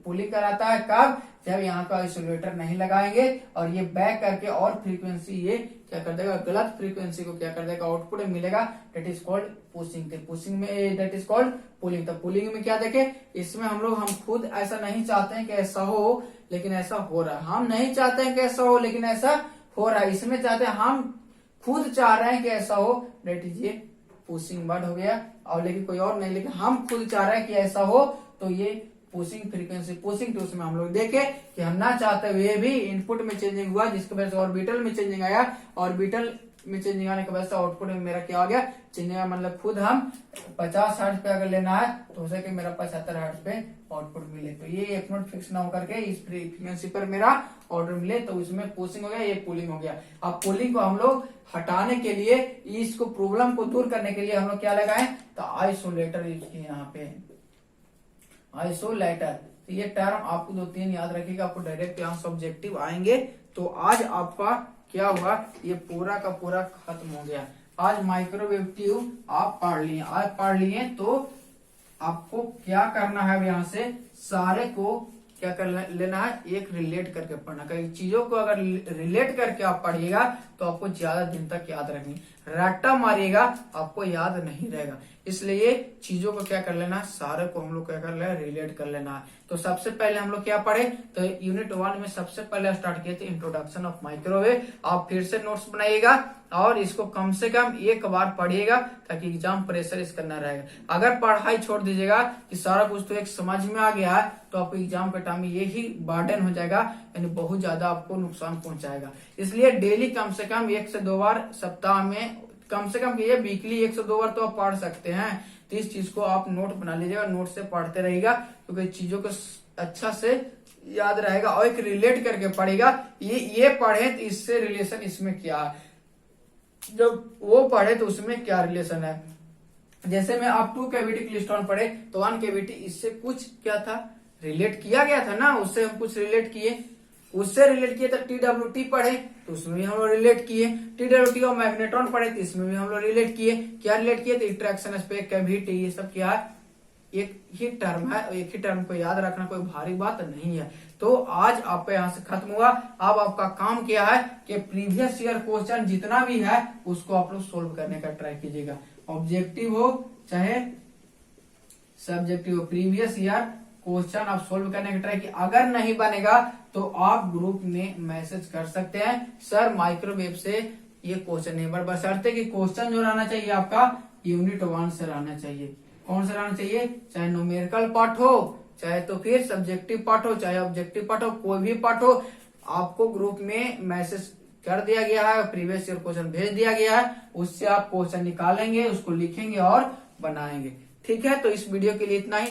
पुलिंग कराता है। कब? जब यहाँ का आइसोलेटर नहीं लगाएंगे और ये बैक करके और फ्रीक्वेंसी ये क्या कर देगा, गलत फ्रीक्वेंसी को क्या कर देगा, आउटपुट में मिलेगा, that is called pushing. Pushing में दैट इज कॉल्ड पुलिंग। तो पुलिंग में क्या देखे, इसमें हम लोग, हम खुद ऐसा नहीं चाहते हैं कि ऐसा हो, लेकिन ऐसा हो रहा है। हम नहीं चाहते हैं कि ऐसा हो, लेकिन ऐसा हो रहा है। इसमें चाहते हैं, हम खुद चाह रहे हैं कि ऐसा हो, दैट इज ये पुशिंग वर्ड हो गया। और लेकिन कोई और नहीं, लेकिन हम खुद चाह रहे हैं कि ऐसा हो, तो ये पुशिंग फ्रीक्वेंसी पुशिंग। तो उसमें हम लोग देखे कि हम ना चाहते हुए भी इनपुट में चेंजिंग हुआ, जिसकी वजह से ऑर्बिटल में चेंजिंग आया, ऑर्बिटल में चेंजिंग आने की वजह से आउटपुट में मेरा क्या हो गया, चेंजिंग। मतलब खुद हम 50 हर्ट्ज पे अगर लेना है तो हो सके मेरा 75 हर्ट्ज पे आउटपुट मिले। तो ये एक नोट फिक्स ना होकर के इस फ्रीक्वेंसी पर मेरा ऑर्डर मिले, तो उसमें पुशिंग हो गया, ये पुलिंग हो गया। अब पुलिंग को हम लोग हटाने के लिए, इसको प्रॉब्लम को दूर करने के लिए हम लोग क्या लगाए, तो आइसोलेटर यूज किए यहाँ पे, आइसोलेटर। तो ये टर्म आपको 2-3 याद रखिएगा, आपको डायरेक्ट यहाँ से ऑब्जेक्टिव आएंगे। तो आज आपका क्या हुआ, ये पूरा का पूरा खत्म हो गया। आज माइक्रोवेव ट्यूब आप पढ़ लिए, आज पढ़ लिए। तो आपको क्या करना है, अब यहाँ से सारे को क्या कर लेना है, एक रिलेट करके पढ़ना। कई चीजों को अगर रिलेट करके आप पढ़िएगा तो आपको ज्यादा दिन तक याद रखनी, रट्टा मारिएगा आपको याद नहीं रहेगा। इसलिए चीजों को क्या कर लेना है, सारे को हम लोग क्या कर लेना, रिलेट कर लेना है। तो तो सबसे पहले हम लोग क्या पढ़े, तो यूनिट 1 में सबसे पहले स्टार्ट किए थे इंट्रोडक्शन ऑफ माइक्रोवेव। आप फिर से नोट्स बनाइएगा और इसको कम से कम एक बार पढ़िएगा ताकि एग्जाम प्रेशर इसका न रहेगा। अगर पढ़ाई छोड़ दीजिएगा कि सारा कुछ तो एक समझ में आ गया है, तो आपको एग्जाम के टाइम में यही बर्डन हो जाएगा, यानी बहुत ज्यादा आपको नुकसान पहुंचाएगा। इसलिए डेली कम से कम 1 से 2 बार, सप्ताह में कम से कम ये वीकली 1 से 2 बार तो आप पढ़ सकते हैं। तो इस चीज को आप नोट बना लीजिएगा, नोट से पढ़ते रहिएगा, क्योंकि चीजों को अच्छा से याद रहेगा और एक रिलेट करके पढ़ेगा। ये पढ़े तो इससे रिलेशन इसमें क्या है, जब वो पढ़े तो उसमें क्या रिलेशन है। जैसे में आप 2 कैविटी क्लिस्ट्रॉन पढ़े तो 1 कैविटी इससे कुछ क्या था, रिलेट किया गया था ना, उससे हम कुछ रिलेट किए, उससे रिलेट किए। तो TWT पढ़े तो उसमें भी हम लोग रिलेट किए, TWT और मैग्नेट्रॉन पढ़े तो इसमें भी हम लोग रिलेट किए। क्या रिलेट किए, तो इंटरेक्शन स्पेस, कैविटी, ये सब क्या है, एक ही टर्म है, एक ही टर्म को याद रखना कोई भारी बात नहीं है। तो आज आपका यहाँ से खत्म हुआ। अब आपका काम क्या है कि प्रीवियस ईयर क्वेश्चन जितना भी है उसको आप लोग सोल्व करने का ट्राई कीजिएगा, ऑब्जेक्टिव हो चाहे सब्जेक्टिव हो, प्रीवियस ईयर क्वेश्चन आप सोल्व करने का ट्राई कीजिए। अगर नहीं बनेगा तो आप ग्रुप में मैसेज कर सकते हैं, सर माइक्रोवेव से ये क्वेश्चन नहीं बन, बशर्ते कि क्वेश्चन जो रहना चाहिए आपका यूनिट 1 से रहना चाहिए। कौन सा रहना चाहिए, चाहे न्यूमेरिकल पार्ट हो, चाहे तो फिर सब्जेक्टिव पार्ट हो, चाहे ऑब्जेक्टिव पार्ट हो, कोई भी पार्ट हो, आपको ग्रुप में मैसेज कर दिया गया है, प्रीवियस ईयर क्वेश्चन भेज दिया गया है, उससे आप क्वेश्चन निकालेंगे, उसको लिखेंगे और बनाएंगे। ठीक है, तो इस वीडियो के लिए इतना ही।